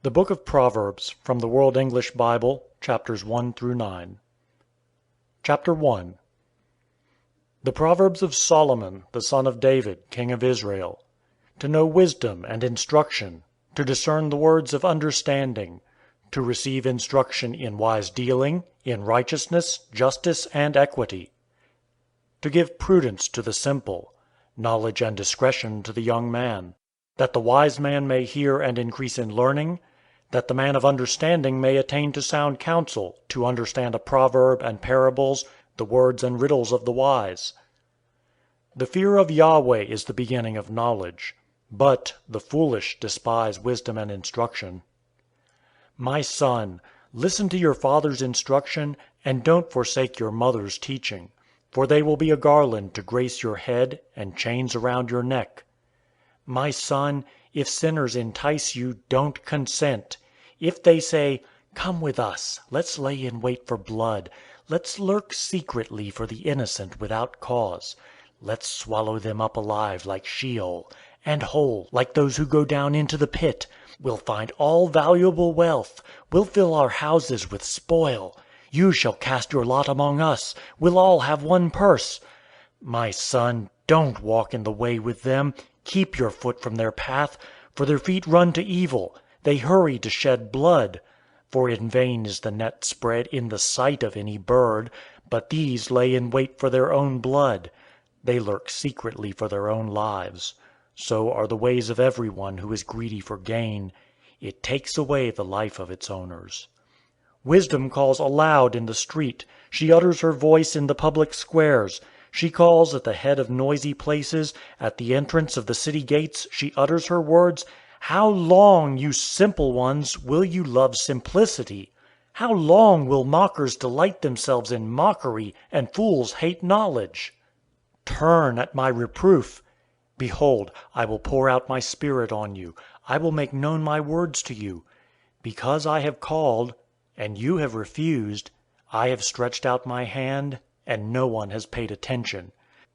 The Book of Proverbs, from the World English Bible, chapters 1 through 9. Chapter 1. The Proverbs of Solomon, the son of David, king of Israel, to know wisdom and instruction, to discern the words of understanding, to receive instruction in wise dealing, in righteousness, justice, and equity, to give prudence to the simple, knowledge and discretion to the young man, that the wise man may hear and increase in learning, that the man of understanding may attain to sound counsel, to understand a proverb and parables, the words and riddles of the wise. The fear of Yahweh is the beginning of knowledge, but the foolish despise wisdom and instruction. My son, listen to your father's instruction, and don't forsake your mother's teaching, for they will be a garland to grace your head and chains around your neck. My son, if sinners entice you, don't consent. If they say, "Come with us, let's lay in wait for blood. Let's lurk secretly for the innocent without cause. Let's swallow them up alive like Sheol, and whole like those who go down into the pit. We'll find all valuable wealth. We'll fill our houses with spoil. You shall cast your lot among us. We'll all have one purse." My son, don't walk in the way with them. Keep your foot from their path, for their feet run to evil. They hurry to shed blood. For in vain is the net spread in the sight of any bird, but these lay in wait for their own blood. They lurk secretly for their own lives. So are the ways of everyone who is greedy for gain. It takes away the life of its owners. Wisdom calls aloud in the street. She utters her voice in the public squares. She calls at the head of noisy places. At the entrance of the city gates she utters her words. How long, you simple ones, will you love simplicity? How long will mockers delight themselves in mockery, and fools hate knowledge? Turn at my reproof. Behold, I will pour out my spirit on you. I will make known my words to you. Because I have called, and you have refused, I have stretched out my hand, and no one has paid attention.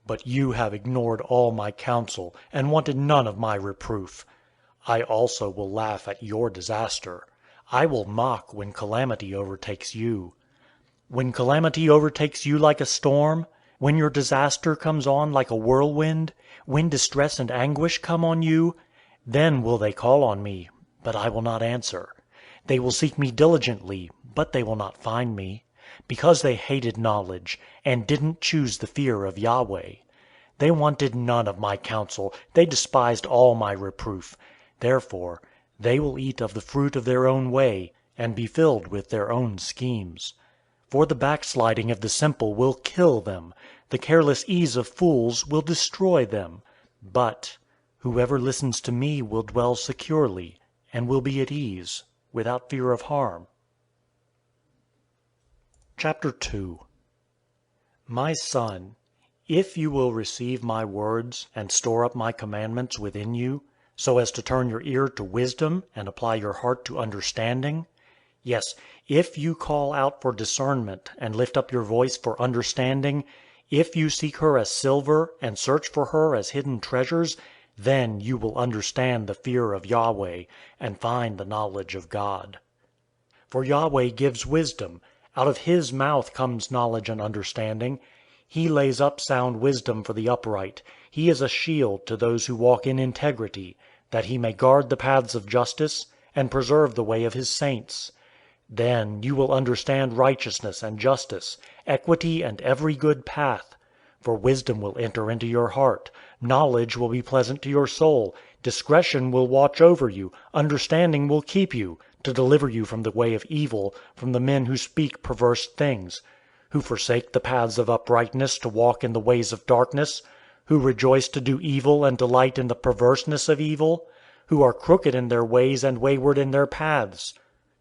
But you have ignored all my counsel, and wanted none of my reproof. I also will laugh at your disaster. I will mock when calamity overtakes you. When calamity overtakes you like a storm, when your disaster comes on like a whirlwind, when distress and anguish come on you, then will they call on me, but I will not answer. They will seek me diligently, but they will not find me, because they hated knowledge, and didn't choose the fear of Yahweh. They wanted none of my counsel, they despised all my reproof. Therefore they will eat of the fruit of their own way, and be filled with their own schemes. For the backsliding of the simple will kill them. The careless ease of fools will destroy them. But whoever listens to me will dwell securely, and will be at ease, without fear of harm. Chapter 2. My son, if you will receive my words, and store up my commandments within you, so as to turn your ear to wisdom, and apply your heart to understanding, yes, if you call out for discernment, and lift up your voice for understanding, if you seek her as silver, and search for her as hidden treasures, then you will understand the fear of Yahweh, and find the knowledge of God. For Yahweh gives wisdom. Out of his mouth comes knowledge and understanding. He lays up sound wisdom for the upright. He is a shield to those who walk in integrity, that he may guard the paths of justice, and preserve the way of his saints. Then you will understand righteousness and justice, equity and every good path. For wisdom will enter into your heart, knowledge will be pleasant to your soul, discretion will watch over you, understanding will keep you, to deliver you from the way of evil, from the men who speak perverse things, who forsake the paths of uprightness to walk in the ways of darkness, who rejoice to do evil and delight in the perverseness of evil, who are crooked in their ways and wayward in their paths,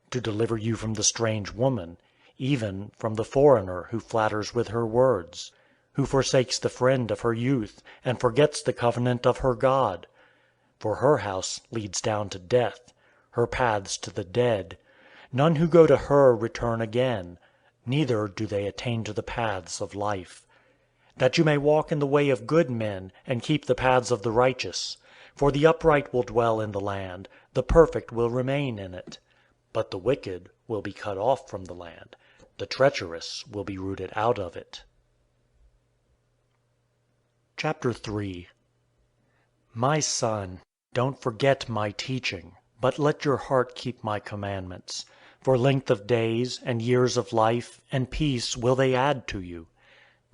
to deliver you from the strange woman, even from the foreigner who flatters with her words, who forsakes the friend of her youth, and forgets the covenant of her God. For her house leads down to death, her paths to the dead. None who go to her return again, neither do they attain to the paths of life. That you may walk in the way of good men, and keep the paths of the righteous. For the upright will dwell in the land, the perfect will remain in it. But the wicked will be cut off from the land, the treacherous will be rooted out of it. Chapter 3. My son, don't forget my teaching, but let your heart keep my commandments. For length of days, and years of life, and peace will they add to you.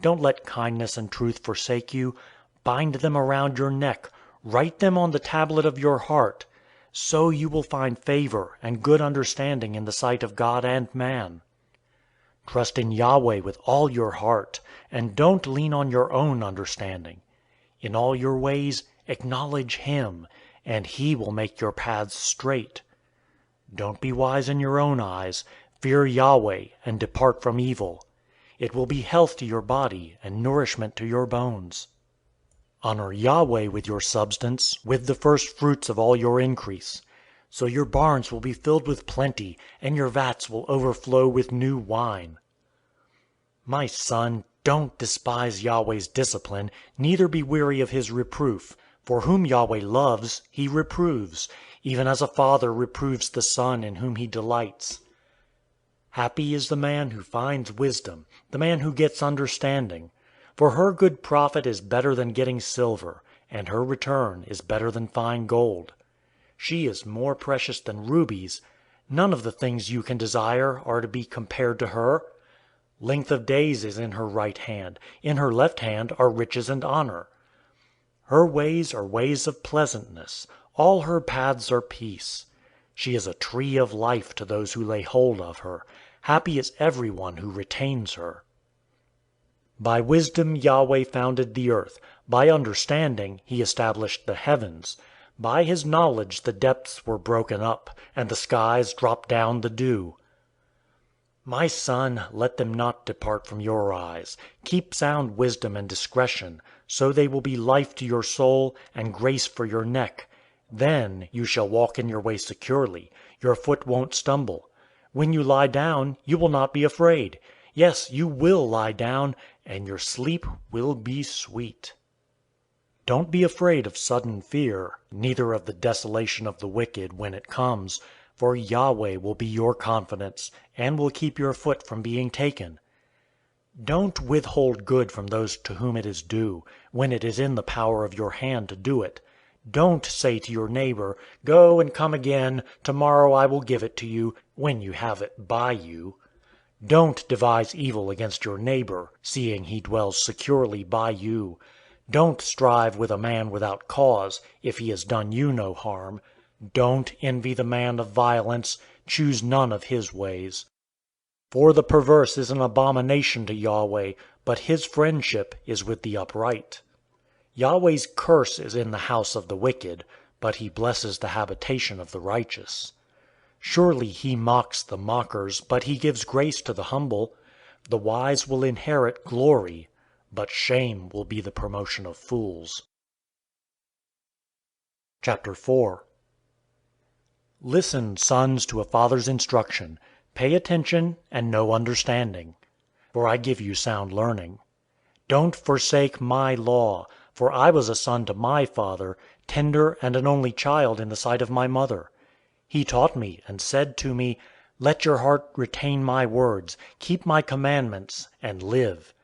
Don't let kindness and truth forsake you. Bind them around your neck. Write them on the tablet of your heart. So you will find favor and good understanding in the sight of God and man. Trust in Yahweh with all your heart, and don't lean on your own understanding. In all your ways acknowledge Him, and He will make your paths straight. Don't be wise in your own eyes. Fear Yahweh and depart from evil. It will be health to your body and nourishment to your bones. Honor Yahweh with your substance, with the first fruits of all your increase. So your barns will be filled with plenty, and your vats will overflow with new wine. My son, don't despise Yahweh's discipline, neither be weary of His reproof. For whom Yahweh loves, He reproves, even as a father reproves the son in whom He delights. Happy is the man who finds wisdom, the man who gets understanding. For her good profit is better than getting silver, and her return is better than fine gold. She is more precious than rubies. None of the things you can desire are to be compared to her. Length of days is in her right hand. In her left hand are riches and honor. Her ways are ways of pleasantness. All her paths are peace. She is a tree of life to those who lay hold of her. Happy is everyone who retains her. By wisdom Yahweh founded the earth. By understanding He established the heavens. By His knowledge the depths were broken up, and the skies dropped down the dew. My son, let them not depart from your eyes. Keep sound wisdom and discretion, so they will be life to your soul and grace for your neck. Then you shall walk in your way securely. Your foot won't stumble. When you lie down, you will not be afraid. Yes, you will lie down, and your sleep will be sweet. Don't be afraid of sudden fear, neither of the desolation of the wicked when it comes, for Yahweh will be your confidence, and will keep your foot from being taken. Don't withhold good from those to whom it is due, when it is in the power of your hand to do it. Don't say to your neighbor, "Go and come again, tomorrow I will give it to you," when you have it by you. Don't devise evil against your neighbor, seeing he dwells securely by you. Don't strive with a man without cause, if he has done you no harm. Don't envy the man of violence, choose none of his ways. For the perverse is an abomination to Yahweh, but His friendship is with the upright. Yahweh's curse is in the house of the wicked, but He blesses the habitation of the righteous. Surely He mocks the mockers, but He gives grace to the humble. The wise will inherit glory, but shame will be the promotion of fools. Chapter 4. Listen, sons, to a father's instruction. Pay attention and know understanding, for I give you sound learning. Don't forsake my law, for I was a son to my father, tender and an only child in the sight of my mother. He taught me and said to me, "Let your heart retain my words, keep my commandments, and live.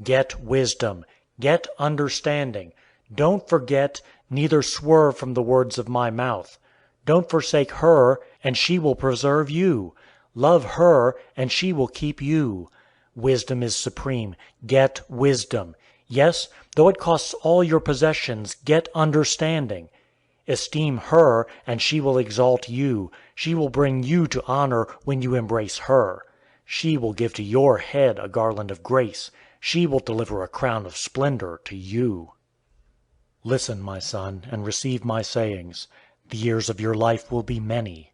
Get wisdom, get understanding. Don't forget, neither swerve from the words of my mouth. Don't forsake her, and she will preserve you. Love her, and she will keep you. Wisdom is supreme. Get wisdom. Yes, though it costs all your possessions, get understanding. Esteem her, and she will exalt you. She will bring you to honor when you embrace her. She will give to your head a garland of grace. She will deliver a crown of splendor to you. Listen, my son, and receive my sayings. The years of your life will be many.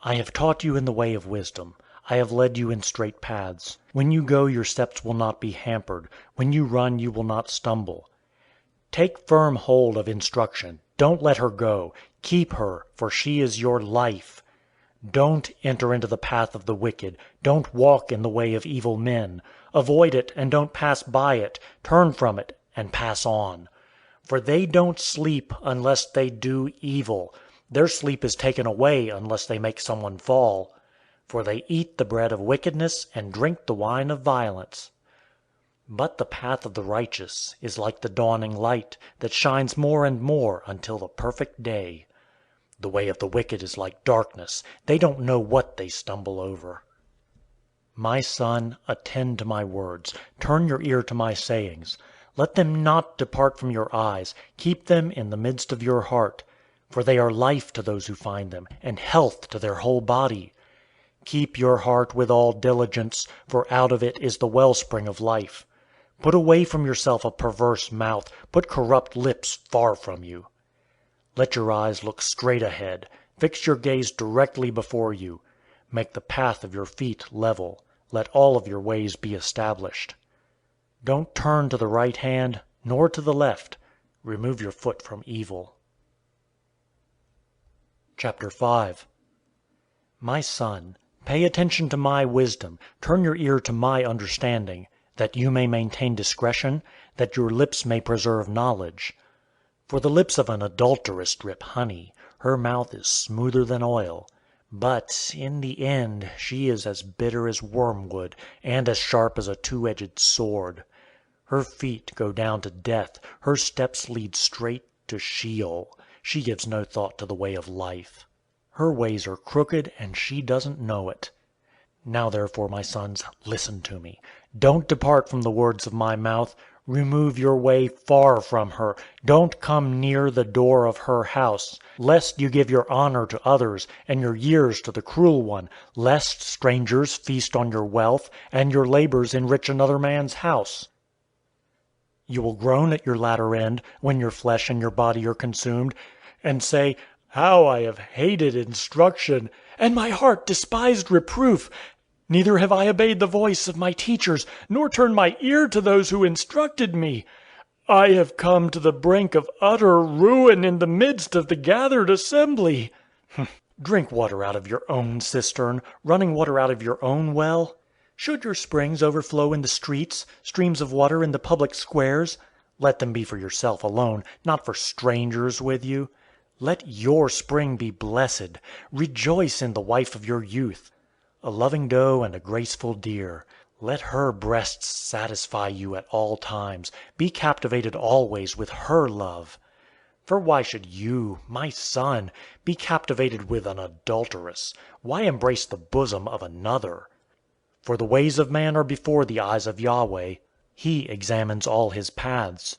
I have taught you in the way of wisdom. I have led you in straight paths. When you go, your steps will not be hampered. When you run, you will not stumble. Take firm hold of instruction. Don't let her go. Keep her, for she is your life. Don't enter into the path of the wicked. Don't walk in the way of evil men. Avoid it and don't pass by it. Turn from it and pass on. For they don't sleep unless they do evil. Their sleep is taken away unless they make someone fall. For they eat the bread of wickedness and drink the wine of violence. But the path of the righteous is like the dawning light that shines more and more until the perfect day. The way of the wicked is like darkness. They don't know what they stumble over. My son, attend to my words. Turn your ear to my sayings. Let them not depart from your eyes. Keep them in the midst of your heart. For they are life to those who find them, and health to their whole body. Keep your heart with all diligence, for out of it is the wellspring of life. Put away from yourself a perverse mouth. Put corrupt lips far from you. Let your eyes look straight ahead. Fix your gaze directly before you. Make the path of your feet level. Let all of your ways be established. Don't turn to the right hand, nor to the left. Remove your foot from evil. Chapter 5. My son, pay attention to my wisdom. Turn your ear to my understanding, that you may maintain discretion, that your lips may preserve knowledge. For the lips of an adulteress drip honey. Her mouth is smoother than oil. But in the end she is as bitter as wormwood, and as sharp as a two-edged sword. Her feet go down to death. Her steps lead straight to Sheol. She gives no thought to the way of life. Her ways are crooked, and she doesn't know it. Now therefore, my sons, listen to me. Don't depart from the words of my mouth. Remove your way far from her. Don't come near the door of her house, lest you give your honor to others, and your years to the cruel one, lest strangers feast on your wealth, and your labors enrich another man's house. You will groan at your latter end, when your flesh and your body are consumed, and say, "How I have hated instruction, and my heart despised reproof. Neither have I obeyed the voice of my teachers, nor turned my ear to those who instructed me. I have come to the brink of utter ruin in the midst of the gathered assembly." Drink water out of your own cistern, running water out of your own well. Should your springs overflow in the streets, streams of water in the public squares? Let them be for yourself alone, not for strangers with you. Let your spring be blessed. Rejoice in the wife of your youth. A loving doe and a graceful deer. Let her breasts satisfy you at all times. Be captivated always with her love. For why should you, my son, be captivated with an adulteress? Why embrace the bosom of another? For the ways of man are before the eyes of Yahweh. He examines all his paths.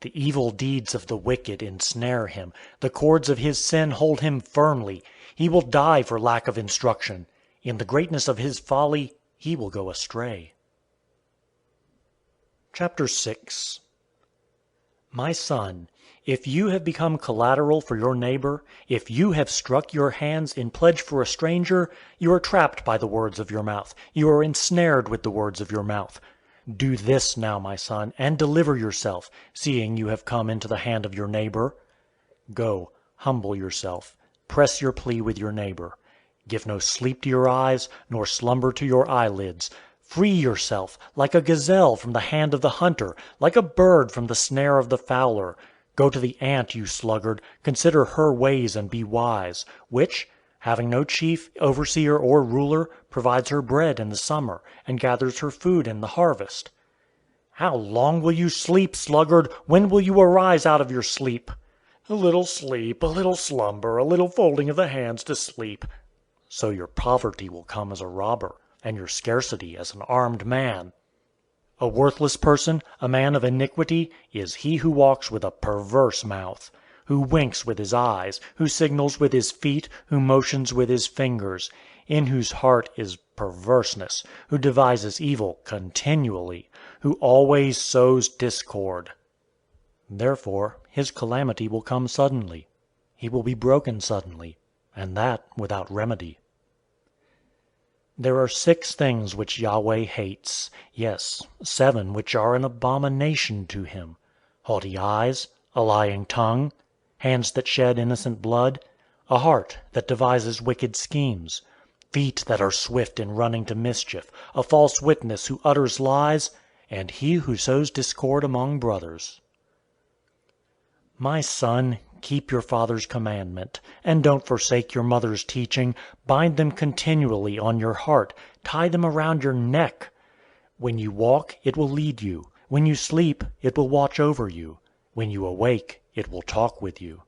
The evil deeds of the wicked ensnare him. The cords of his sin hold him firmly. He will die for lack of instruction. In the greatness of his folly, he will go astray. Chapter 6. My son, if you have become collateral for your neighbor, if you have struck your hands in pledge for a stranger, you are trapped by the words of your mouth. You are ensnared with the words of your mouth. Do this now, my son, and deliver yourself, seeing you have come into the hand of your neighbor. Go, humble yourself. Press your plea with your neighbor. Give no sleep to your eyes, nor slumber to your eyelids. Free yourself, like a gazelle from the hand of the hunter, like a bird from the snare of the fowler. Go to the ant, you sluggard, consider her ways and be wise, which, having no chief, overseer, or ruler, provides her bread in the summer, and gathers her food in the harvest. How long will you sleep, sluggard? When will you arise out of your sleep? A little sleep, a little slumber, a little folding of the hands to sleep. So your poverty will come as a robber, and your scarcity as an armed man. A worthless person, a man of iniquity, is he who walks with a perverse mouth, who winks with his eyes, who signals with his feet, who motions with his fingers, in whose heart is perverseness, who devises evil continually, who always sows discord. Therefore his calamity will come suddenly. He will be broken suddenly, and that without remedy. There are 6 things which Yahweh hates, yes, 7 which are an abomination to him: haughty eyes, a lying tongue, hands that shed innocent blood, a heart that devises wicked schemes, feet that are swift in running to mischief, a false witness who utters lies, and he who sows discord among brothers. My son, keep your father's commandment, and don't forsake your mother's teaching. Bind them continually on your heart. Tie them around your neck. When you walk, it will lead you. When you sleep, it will watch over you. When you awake, it will talk with you.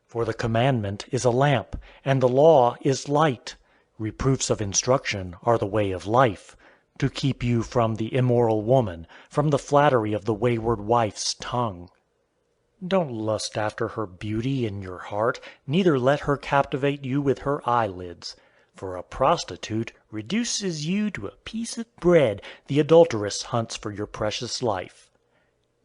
For the commandment is a lamp, and the law is light. Reproofs of instruction are the way of life, to keep you from the immoral woman, from the flattery of the wayward wife's tongue. Don't lust after her beauty in your heart, neither let her captivate you with her eyelids. For a prostitute reduces you to a piece of bread, the adulteress hunts for your precious life.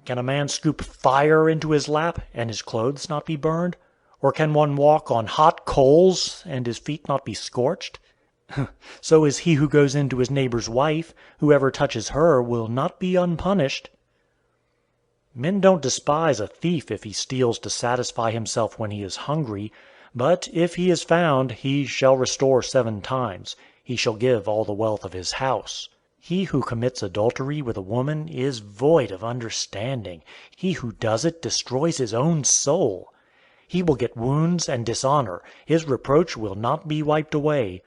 Can a man scoop fire into his lap, and his clothes not be burned? Or can one walk on hot coals, and his feet not be scorched? So is he who goes into his neighbor's wife. Whoever touches her will not be unpunished. Men don't despise a thief if he steals to satisfy himself when he is hungry. But if he is found, he shall restore 7 times. He shall give all the wealth of his house. He who commits adultery with a woman is void of understanding. He who does it destroys his own soul. He will get wounds and dishonor. His reproach will not be wiped away.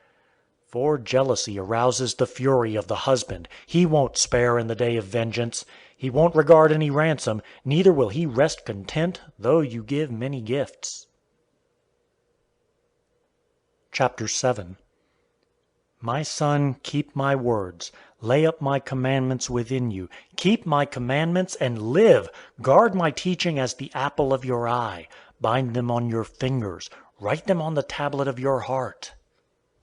For jealousy arouses the fury of the husband. He won't spare in the day of vengeance. He won't regard any ransom, neither will he rest content, though you give many gifts. Chapter 7. My son, keep my words. Lay up my commandments within you. Keep my commandments and live. Guard my teaching as the apple of your eye. Bind them on your fingers. Write them on the tablet of your heart.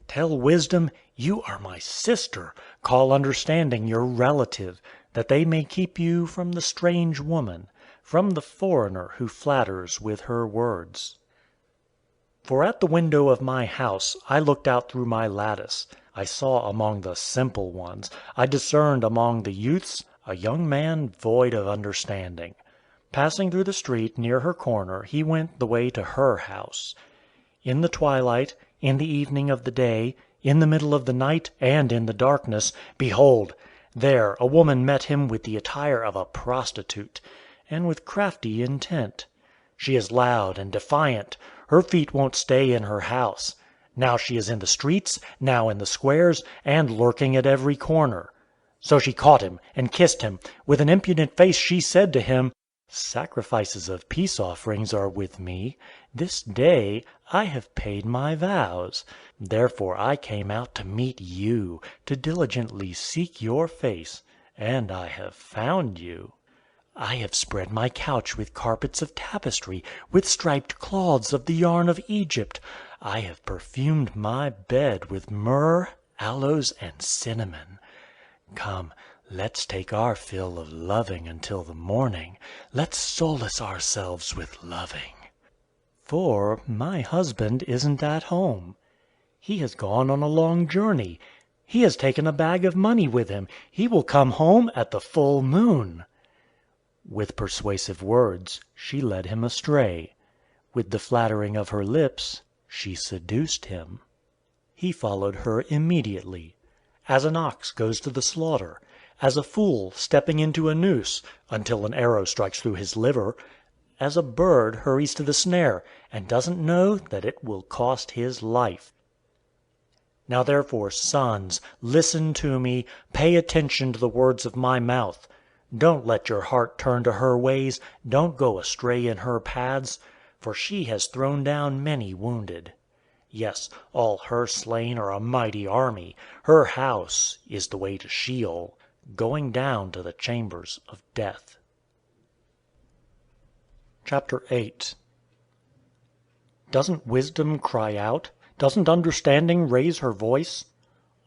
Tell wisdom, you are my sister. Call understanding your relative, that they may keep you from the strange woman, from the foreigner who flatters with her words. For at the window of my house I looked out through my lattice. I saw among the simple ones, I discerned among the youths a young man void of understanding. Passing through the street near her corner, he went the way to her house. In the twilight, in the evening of the day, in the middle of the night, and in the darkness, behold, there a woman met him with the attire of a prostitute, and with crafty intent. She is loud and defiant. Her feet won't stay in her house. Now she is in the streets, now in the squares, and lurking at every corner. So she caught him and kissed him. With an impudent face she said to him, "Sacrifices of peace offerings are with me. This day I have paid my vows. Therefore I came out to meet you, to diligently seek your face, and I have found you. I have spread my couch with carpets of tapestry, with striped cloths of the yarn of Egypt. I have perfumed my bed with myrrh, aloes, and cinnamon. Come, let's take our fill of loving until the morning. Let's solace ourselves with loving. For my husband isn't at home. He has gone on a long journey. He has taken a bag of money with him. He will come home at the full moon." With persuasive words she led him astray. With the flattering of her lips she seduced him. He followed her immediately. As an ox goes to the slaughter, as a fool stepping into a noose, until an arrow strikes through his liver, as a bird hurries to the snare, and doesn't know that it will cost his life. Now therefore, sons, listen to me, pay attention to the words of my mouth. Don't let your heart turn to her ways, don't go astray in her paths, for she has thrown down many wounded. Yes, all her slain are a mighty army. Her house is the way to Sheol, going down to the chambers of death. Chapter 8. Doesn't wisdom cry out? Doesn't understanding raise her voice?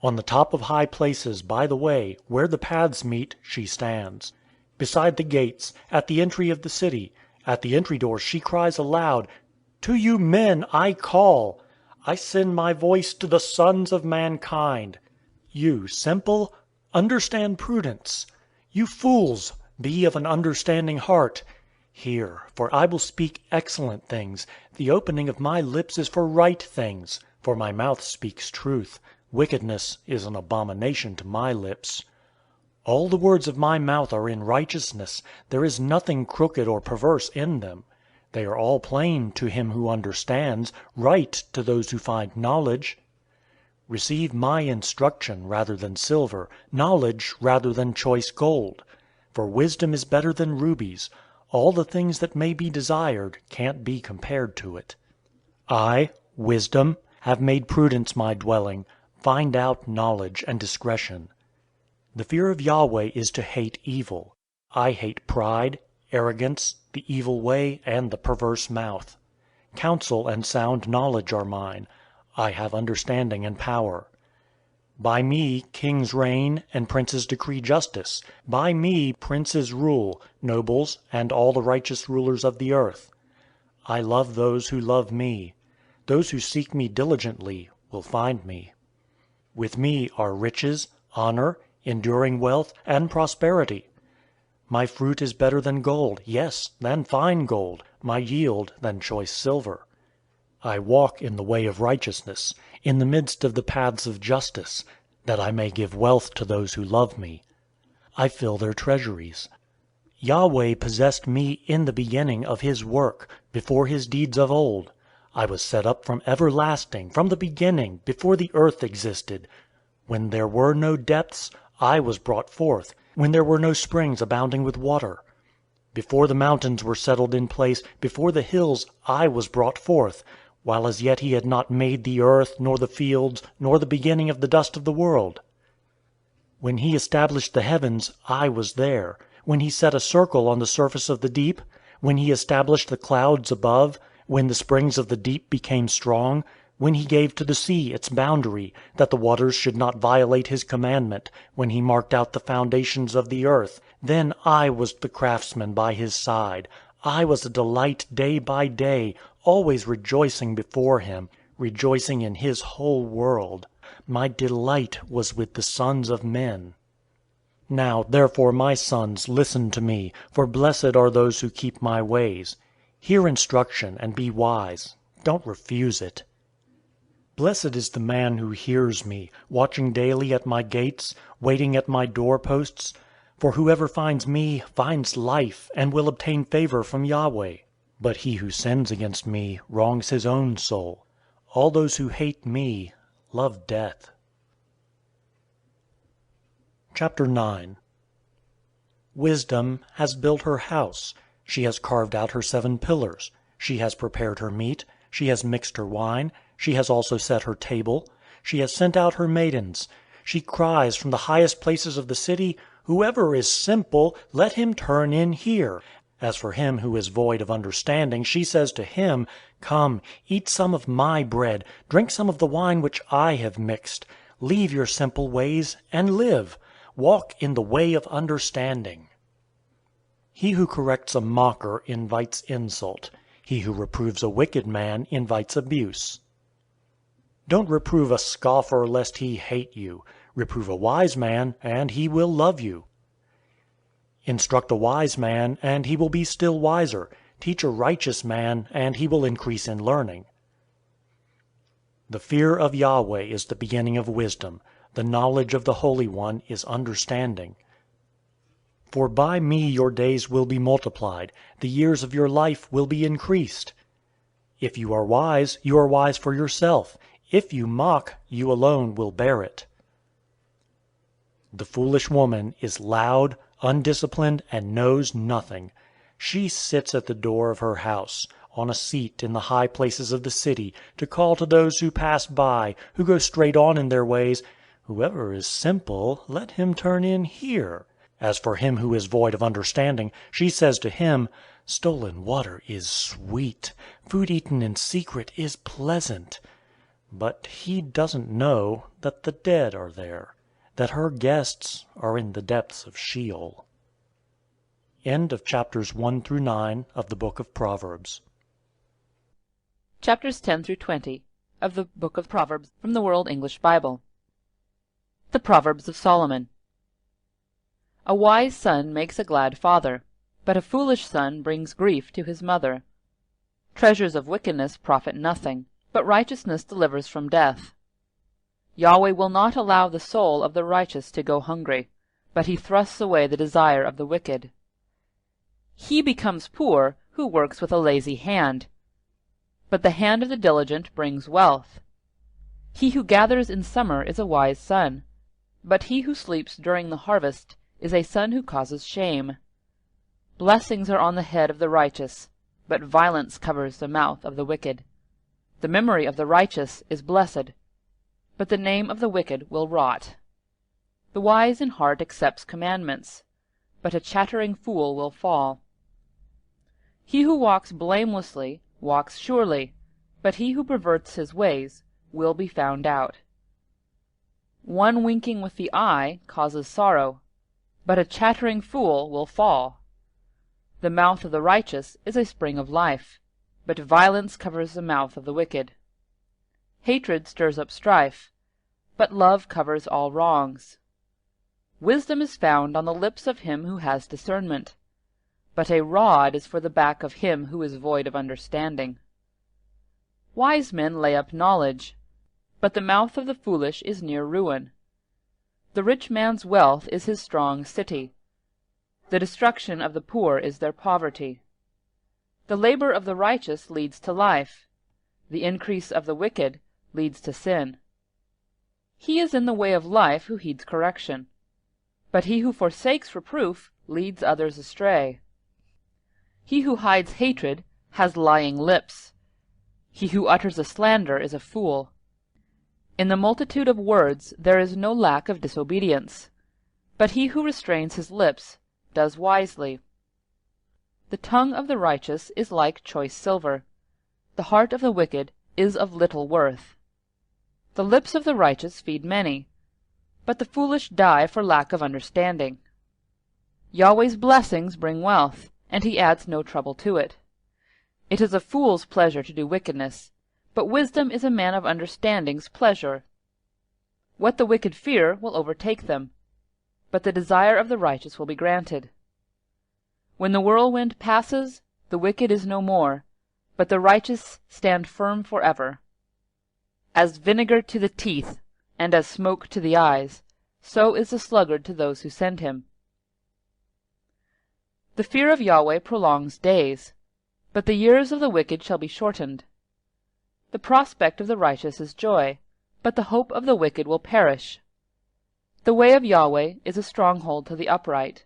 On the top of high places by the way, where the paths meet, she stands. Beside the gates, at the entry of the city, at the entry doors she cries aloud, "To you men I call. I send my voice to the sons of mankind. You simple, understand prudence. You fools, be of an understanding heart. Hear, for I will speak excellent things. The opening of my lips is for right things. For my mouth speaks truth. Wickedness is an abomination to my lips. All the words of my mouth are in righteousness. There is nothing crooked or perverse in them. They are all plain to him who understands, right to those who find knowledge. Receive my instruction rather than silver, knowledge rather than choice gold. For wisdom is better than rubies. All the things that may be desired can't be compared to it. I, wisdom, have made prudence my dwelling. Find out knowledge and discretion. The fear of Yahweh is to hate evil. I hate pride, arrogance, the evil way, and the perverse mouth. Counsel and sound knowledge are mine. I have understanding and power. By me kings reign, and princes decree justice. By me princes rule, nobles, and all the righteous rulers of the earth. I love those who love me. Those who seek me diligently will find me. With me are riches, honor, enduring wealth, and prosperity. My fruit is better than gold, yes, than fine gold, my yield than choice silver. I walk in the way of righteousness, in the midst of the paths of justice, that I may give wealth to those who love me. I fill their treasuries. Yahweh possessed me in the beginning of his work, before his deeds of old. I was set up from everlasting, from the beginning, before the earth existed. When there were no depths, I was brought forth, when there were no springs abounding with water. Before the mountains were settled in place, before the hills, I was brought forth, while as yet he had not made the earth, nor the fields, nor the beginning of the dust of the world. When he established the heavens, I was there. When he set a circle on the surface of the deep, when he established the clouds above, when the springs of the deep became strong, when he gave to the sea its boundary, that the waters should not violate his commandment, when he marked out the foundations of the earth, then I was the craftsman by his side. I was a delight day by day, always rejoicing before him, rejoicing in his whole world. My delight was with the sons of men. Now, therefore, my sons, listen to me, for blessed are those who keep my ways. Hear instruction and be wise. Don't refuse it. Blessed is the man who hears me, watching daily at my gates, waiting at my doorposts. For whoever finds me finds life, and will obtain favor from Yahweh. But he who sins against me wrongs his own soul. All those who hate me love death. Chapter 9. Wisdom has built her house. She has carved out her 7 pillars. She has prepared her meat. She has mixed her wine. She has also set her table. She has sent out her maidens. She cries from the highest places of the city, "Whoever is simple, let him turn in here." As for him who is void of understanding, she says to him, "Come, eat some of my bread, drink some of the wine which I have mixed. Leave your simple ways, and live. Walk in the way of understanding." He who corrects a mocker invites insult. He who reproves a wicked man invites abuse. Don't reprove a scoffer lest he hate you. Reprove a wise man, and he will love you. Instruct a wise man, and he will be still wiser. Teach a righteous man, and he will increase in learning. The fear of Yahweh is the beginning of wisdom. The knowledge of the Holy One is understanding. For by me your days will be multiplied. The years of your life will be increased. If you are wise for yourself. If you mock, you alone will bear it. The foolish woman is loud, undisciplined, and knows nothing. She sits at the door of her house, on a seat in the high places of the city, to call to those who pass by, who go straight on in their ways, "Whoever is simple, let him turn in here." As for him who is void of understanding, she says to him, "Stolen water is sweet. Food eaten in secret is pleasant." But he doesn't know that the dead are there, that her guests are in the depths of Sheol. End of chapters 1 through 9 of the book of Proverbs. Chapters 10 through 20 of the book of Proverbs from the World English Bible. The Proverbs of Solomon. A wise son makes a glad father, but a foolish son brings grief to his mother. Treasures of wickedness profit nothing, but righteousness delivers from death. Yahweh will not allow the soul of the righteous to go hungry, but he thrusts away the desire of the wicked. He becomes poor who works with a lazy hand, but the hand of the diligent brings wealth. He who gathers in summer is a wise son, but he who sleeps during the harvest is a son who causes shame. Blessings are on the head of the righteous, but violence covers the mouth of the wicked. The memory of the righteous is blessed, but the name of the wicked will rot. The wise in heart accepts commandments, but a chattering fool will fall. He who walks blamelessly walks surely, but he who perverts his ways will be found out. One winking with the eye causes sorrow, but a chattering fool will fall. The mouth of the righteous is a spring of life, but violence covers the mouth of the wicked. Hatred stirs up strife, but love covers all wrongs. Wisdom is found on the lips of him who has discernment, but a rod is for the back of him who is void of understanding. Wise men lay up knowledge, but the mouth of the foolish is near ruin. The rich man's wealth is his strong city. The destruction of the poor is their poverty. The labor of the righteous leads to life. The increase of the wicked leads to sin. He is in the way of life who heeds correction, but he who forsakes reproof leads others astray. He who hides hatred has lying lips. He who utters a slander is a fool. In the multitude of words there is no lack of disobedience, but he who restrains his lips does wisely. The tongue of the righteous is like choice silver. The heart of the wicked is of little worth. The lips of the righteous feed many, but the foolish die for lack of understanding. Yahweh's blessings bring wealth, and he adds no trouble to it. It is a fool's pleasure to do wickedness, but wisdom is a man of understanding's pleasure. What the wicked fear will overtake them, but the desire of the righteous will be granted. When the whirlwind passes, the wicked is no more, but the righteous stand firm forever. As vinegar to the teeth, and as smoke to the eyes, so is the sluggard to those who send him. The fear of Yahweh prolongs days, but the years of the wicked shall be shortened. The prospect of the righteous is joy, but the hope of the wicked will perish. The way of Yahweh is a stronghold to the upright,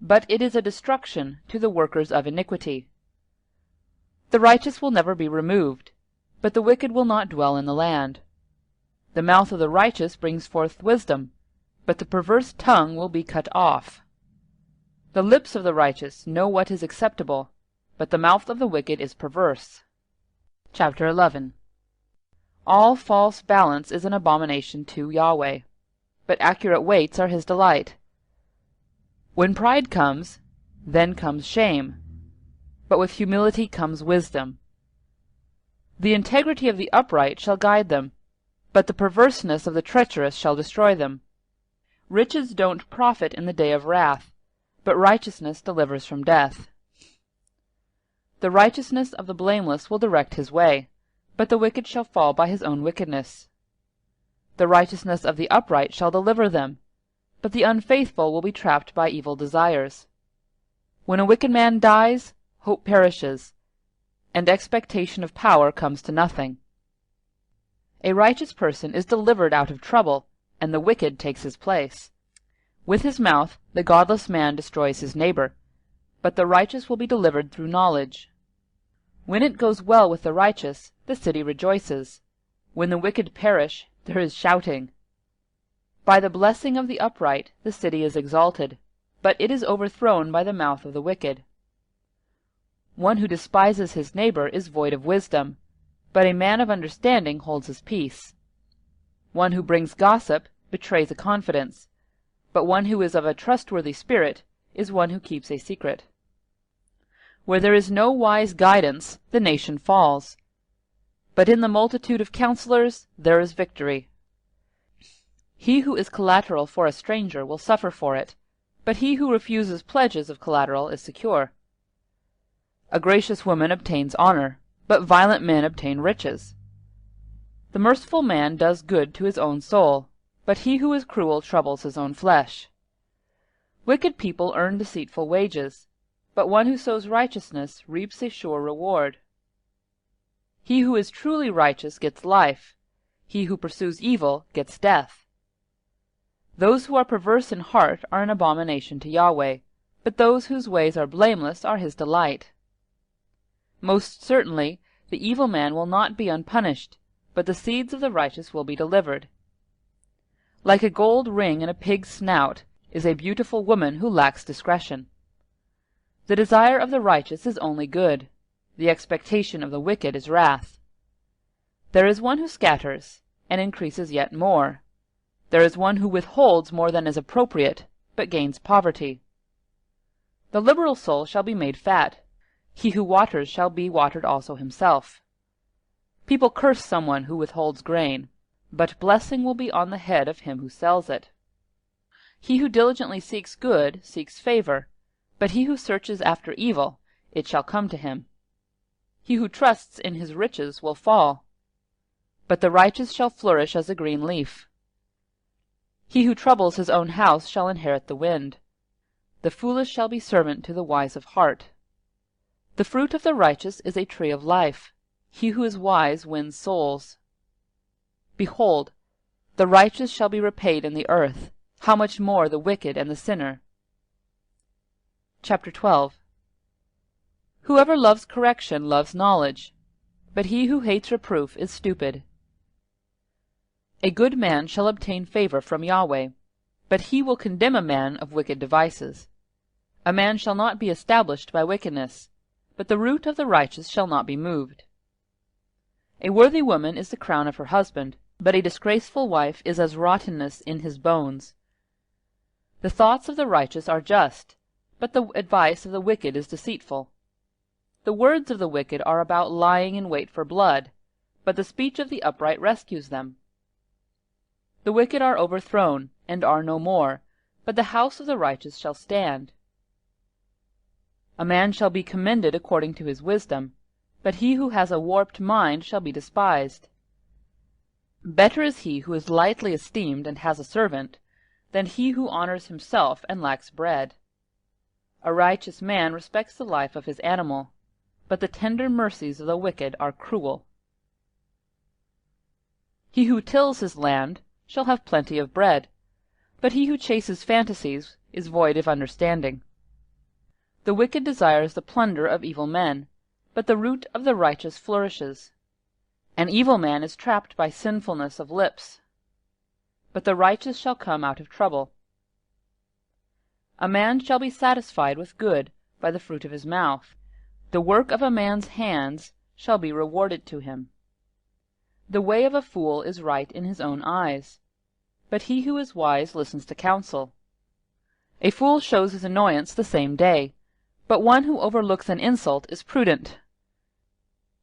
but it is a destruction to the workers of iniquity. The righteous will never be removed, but the wicked will not dwell in the land. The mouth of the righteous brings forth wisdom, but the perverse tongue will be cut off. The lips of the righteous know what is acceptable, but the mouth of the wicked is perverse. Chapter 11. All false balance is an abomination to Yahweh, but accurate weights are his delight. When pride comes, then comes shame, but with humility comes wisdom. The integrity of the upright shall guide them, but the perverseness of the treacherous shall destroy them. Riches don't profit in the day of wrath, but righteousness delivers from death. The righteousness of the blameless will direct his way, but the wicked shall fall by his own wickedness. The righteousness of the upright shall deliver them, but the unfaithful will be trapped by evil desires. When a wicked man dies, hope perishes, and expectation of power comes to nothing. A righteous person is delivered out of trouble, and the wicked takes his place. With his mouth the godless man destroys his neighbor, but the righteous will be delivered through knowledge. When it goes well with the righteous, the city rejoices. When the wicked perish, there is shouting. By the blessing of the upright the city is exalted, but it is overthrown by the mouth of the wicked. One who despises his neighbor is void of wisdom, but a man of understanding holds his peace. One who brings gossip betrays a confidence, but one who is of a trustworthy spirit is one who keeps a secret. Where there is no wise guidance, the nation falls, but in the multitude of counselors there is victory. He who is collateral for a stranger will suffer for it, but he who refuses pledges of collateral is secure. A gracious woman obtains honor, but violent men obtain riches. The merciful man does good to his own soul, but he who is cruel troubles his own flesh. Wicked people earn deceitful wages, but one who sows righteousness reaps a sure reward. He who is truly righteous gets life. He who pursues evil gets death. Those who are perverse in heart are an abomination to Yahweh, but those whose ways are blameless are his delight. Most certainly the evil man will not be unpunished, but the seeds of the righteous will be delivered. Like a gold ring in a pig's snout is a beautiful woman who lacks discretion. The desire of the righteous is only good. The expectation of the wicked is wrath. There is one who scatters, and increases yet more. There is one who withholds more than is appropriate, but gains poverty. The liberal soul shall be made fat. He who waters shall be watered also himself. People curse someone who withholds grain, but blessing will be on the head of him who sells it. He who diligently seeks good seeks favor, but he who searches after evil, it shall come to him. He who trusts in his riches will fall, but the righteous shall flourish as a green leaf. He who troubles his own house shall inherit the wind. The foolish shall be servant to the wise of heart. The fruit of the righteous is a tree of life. He who is wise wins souls. Behold, the righteous shall be repaid in the earth. How much more the wicked and the sinner? Chapter 12. Whoever loves correction loves knowledge, but he who hates reproof is stupid. A good man shall obtain favor from Yahweh, but he will condemn a man of wicked devices. A man shall not be established by wickedness, but the root of the righteous shall not be moved. A worthy woman is the crown of her husband, but a disgraceful wife is as rottenness in his bones. The thoughts of the righteous are just, but the advice of the wicked is deceitful. The words of the wicked are about lying in wait for blood, but the speech of the upright rescues them. The wicked are overthrown, and are no more, but the house of the righteous shall stand. A man shall be commended according to his wisdom, but he who has a warped mind shall be despised. Better is he who is lightly esteemed and has a servant, than he who honors himself and lacks bread. A righteous man respects the life of his animal, but the tender mercies of the wicked are cruel. He who tills his land shall have plenty of bread, but he who chases fantasies is void of understanding. The wicked desires the plunder of evil men, but the root of the righteous flourishes. An evil man is trapped by sinfulness of lips, but the righteous shall come out of trouble. A man shall be satisfied with good by the fruit of his mouth. The work of a man's hands shall be rewarded to him. The way of a fool is right in his own eyes, but he who is wise listens to counsel. A fool shows his annoyance the same day, but one who overlooks an insult is prudent.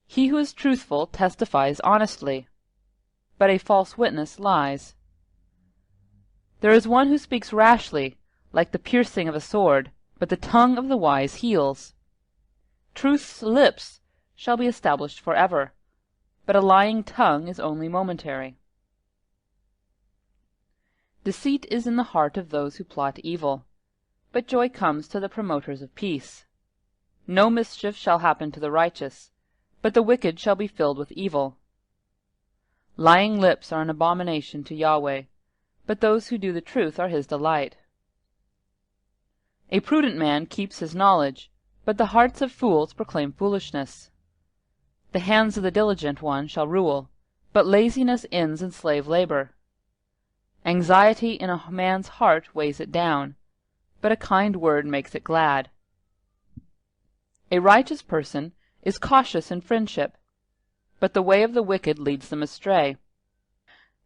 He who is truthful testifies honestly, but a false witness lies. There is one who speaks rashly, like the piercing of a sword, but the tongue of the wise heals. Truth's lips shall be established forever, but a lying tongue is only momentary. Deceit is in the heart of those who plot evil, but joy comes to the promoters of peace. No mischief shall happen to the righteous, but the wicked shall be filled with evil. Lying lips are an abomination to Yahweh, but those who do the truth are his delight. A prudent man keeps his knowledge, but the hearts of fools proclaim foolishness. The hands of the diligent one shall rule, but laziness ends in slave labor. Anxiety in a man's heart weighs it down, but a kind word makes it glad. A righteous person is cautious in friendship, but the way of the wicked leads them astray.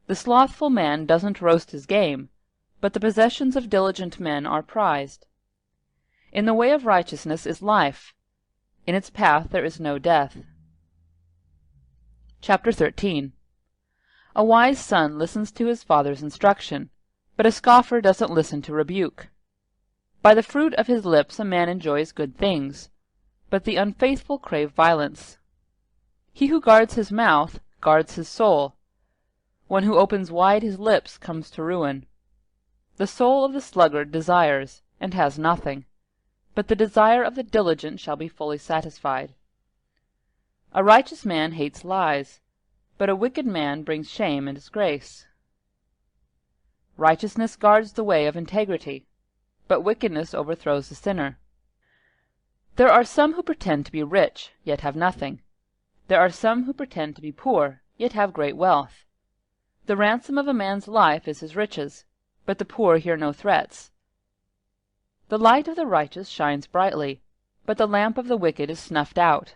The slothful man doesn't roast his game, but the possessions of diligent men are prized. In the way of righteousness is life. In its path there is no death. Chapter 13. A wise son listens to his father's instruction, but a scoffer doesn't listen to rebuke. By the fruit of his lips a man enjoys good things, but the unfaithful crave violence. He who guards his mouth guards his soul. One who opens wide his lips comes to ruin. The soul of the sluggard desires, and has nothing. but the desire of the diligent shall be fully satisfied. A righteous man hates lies, but a wicked man brings shame and disgrace. Righteousness guards the way of integrity, but wickedness overthrows the sinner. There are some who pretend to be rich, yet have nothing. There are some who pretend to be poor, yet have great wealth. The ransom of a man's life is his riches, but the poor hear no threats. The light of the righteous shines brightly, but the lamp of the wicked is snuffed out.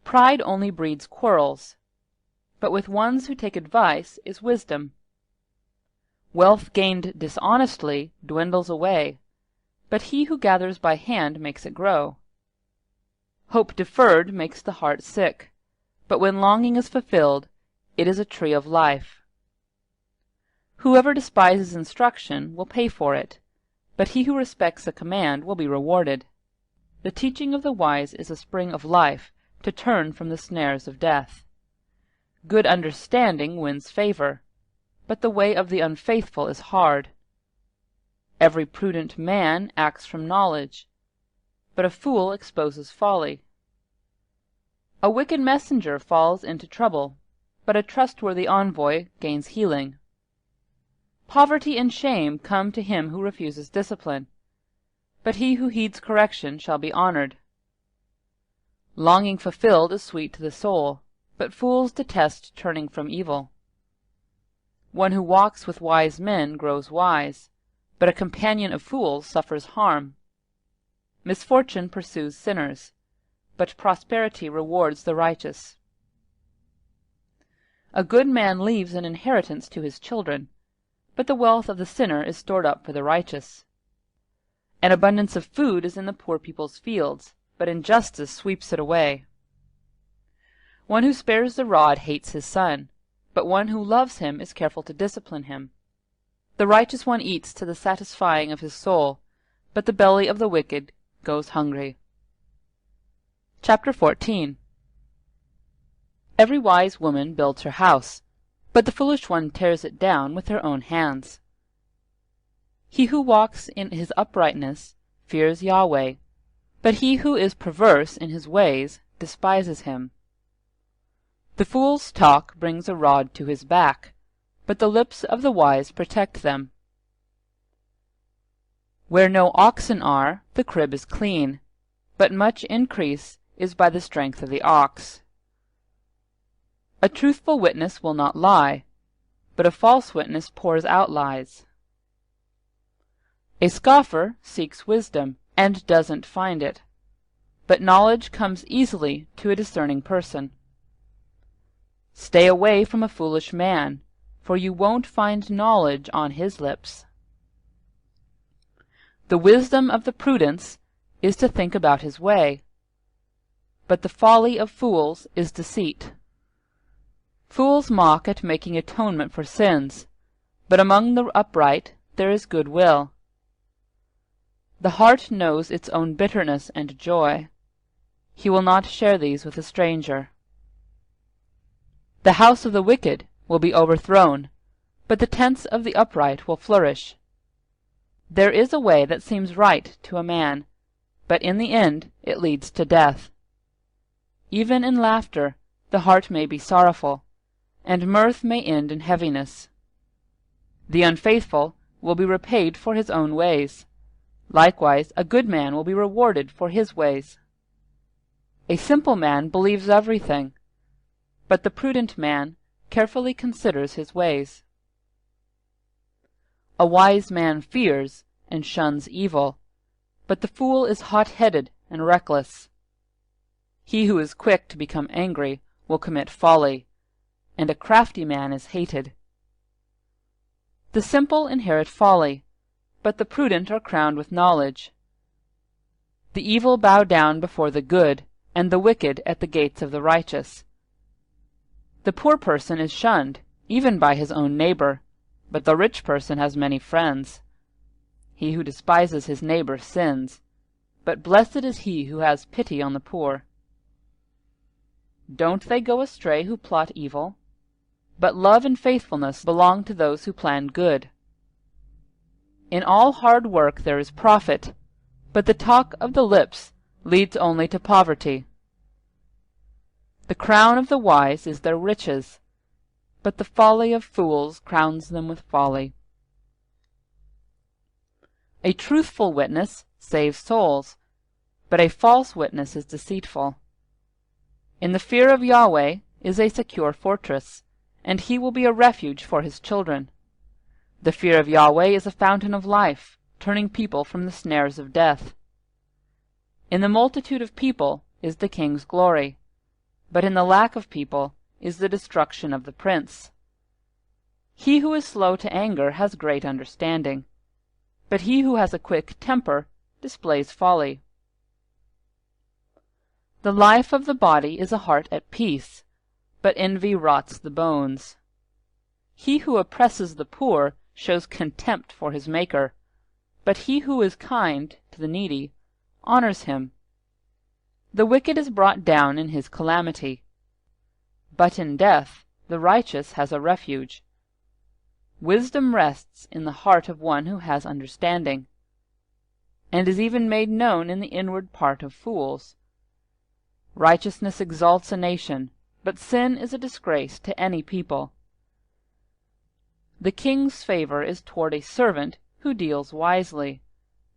Pride only breeds quarrels, but with ones who take advice is wisdom. Wealth gained dishonestly dwindles away, but he who gathers by hand makes it grow. Hope deferred makes the heart sick, but when longing is fulfilled, it is a tree of life. Whoever despises instruction will pay for it, but he who respects a command will be rewarded. The teaching of the wise is a spring of life, to turn from the snares of death. Good understanding wins favor, but the way of the unfaithful is hard. Every prudent man acts from knowledge, but a fool exposes folly. A wicked messenger falls into trouble, but a trustworthy envoy gains healing. Poverty and shame come to him who refuses discipline, but he who heeds correction shall be honored. Longing fulfilled is sweet to the soul, but fools detest turning from evil. One who walks with wise men grows wise, but a companion of fools suffers harm. Misfortune pursues sinners, but prosperity rewards the righteous. A good man leaves an inheritance to his children, but the wealth of the sinner is stored up for the righteous. An abundance of food is in the poor people's fields, but injustice sweeps it away. One who spares the rod hates his son, but one who loves him is careful to discipline him. The righteous one eats to the satisfying of his soul, but the belly of the wicked goes hungry. Chapter 14. Every wise woman builds her house, but the foolish one tears it down with her own hands. He who walks in his uprightness fears Yahweh, but he who is perverse in his ways despises him. The fool's talk brings a rod to his back, but the lips of the wise protect them. Where no oxen are, the crib is clean, but much increase is by the strength of the ox. A truthful witness will not lie, but a false witness pours out lies. A scoffer seeks wisdom and doesn't find it, but knowledge comes easily to a discerning person. Stay away from a foolish man, for you won't find knowledge on his lips. The wisdom of the prudence is to think about his way, but the folly of fools is deceit. Fools mock at making atonement for sins, but among the upright there is good will. The heart knows its own bitterness and joy. He will not share these with a stranger. The house of the wicked will be overthrown, but the tents of the upright will flourish. There is a way that seems right to a man, but in the end it leads to death. Even in laughter the heart may be sorrowful, and mirth may end in heaviness. The unfaithful will be repaid for his own ways. Likewise a good man will be rewarded for his ways. A simple man believes everything, but the prudent man carefully considers his ways. A wise man fears and shuns evil, but the fool is hot-headed and reckless. He who is quick to become angry will commit folly, and a crafty man is hated. The simple inherit folly, but the prudent are crowned with knowledge. The evil bow down before the good, and the wicked at the gates of the righteous. The poor person is shunned, even by his own neighbor, but the rich person has many friends. He who despises his neighbor sins, but blessed is he who has pity on the poor. Don't they go astray who plot evil? But love and faithfulness belong to those who plan good. In all hard work there is profit, but the talk of the lips leads only to poverty. The crown of the wise is their riches, but the folly of fools crowns them with folly. A truthful witness saves souls, but a false witness is deceitful. In the fear of Yahweh is a secure fortress, and he will be a refuge for his children. The fear of Yahweh is a fountain of life, turning people from the snares of death. In the multitude of people is the king's glory, but in the lack of people is the destruction of the prince. He who is slow to anger has great understanding, but he who has a quick temper displays folly. The life of the body is a heart at peace, but envy rots the bones. He who oppresses the poor shows contempt for his Maker, but he who is kind to the needy honors him. The wicked is brought down in his calamity, but in death the righteous has a refuge. Wisdom rests in the heart of one who has understanding, and is even made known in the inward part of fools. Righteousness exalts a nation, but sin is a disgrace to any people. The king's favor is toward a servant who deals wisely,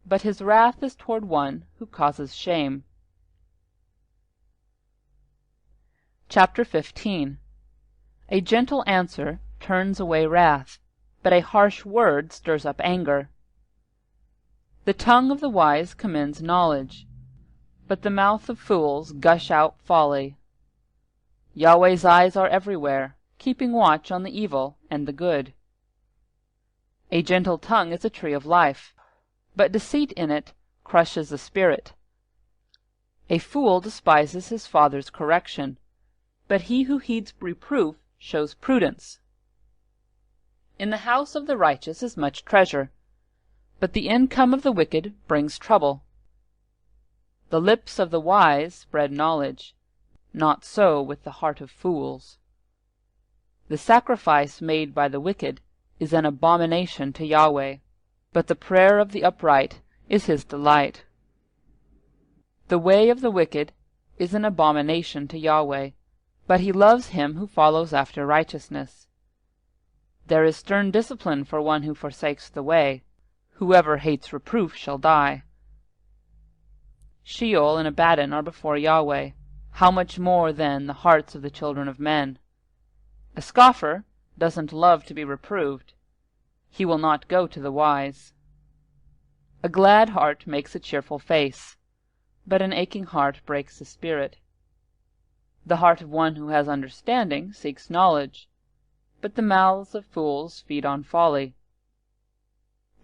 but his wrath is toward one who causes shame. Chapter 15. A gentle answer turns away wrath, but a harsh word stirs up anger. The tongue of the wise commends knowledge, but the mouth of fools gush out folly. Yahweh's eyes are everywhere, keeping watch on the evil and the good. A gentle tongue is a tree of life, but deceit in it crushes the spirit. A fool despises his father's correction, but he who heeds reproof shows prudence. In the house of the righteous is much treasure, but the income of the wicked brings trouble. The lips of the wise spread knowledge, not so with the heart of fools. The sacrifice made by the wicked is an abomination to Yahweh, but the prayer of the upright is his delight. The way of the wicked is an abomination to Yahweh, but he loves him who follows after righteousness. There is stern discipline for one who forsakes the way. Whoever hates reproof shall die. Sheol and Abaddon are before Yahweh. How much more, then, the hearts of the children of men? A scoffer doesn't love to be reproved. He will not go to the wise. A glad heart makes a cheerful face, but an aching heart breaks the spirit. The heart of one who has understanding seeks knowledge, but the mouths of fools feed on folly.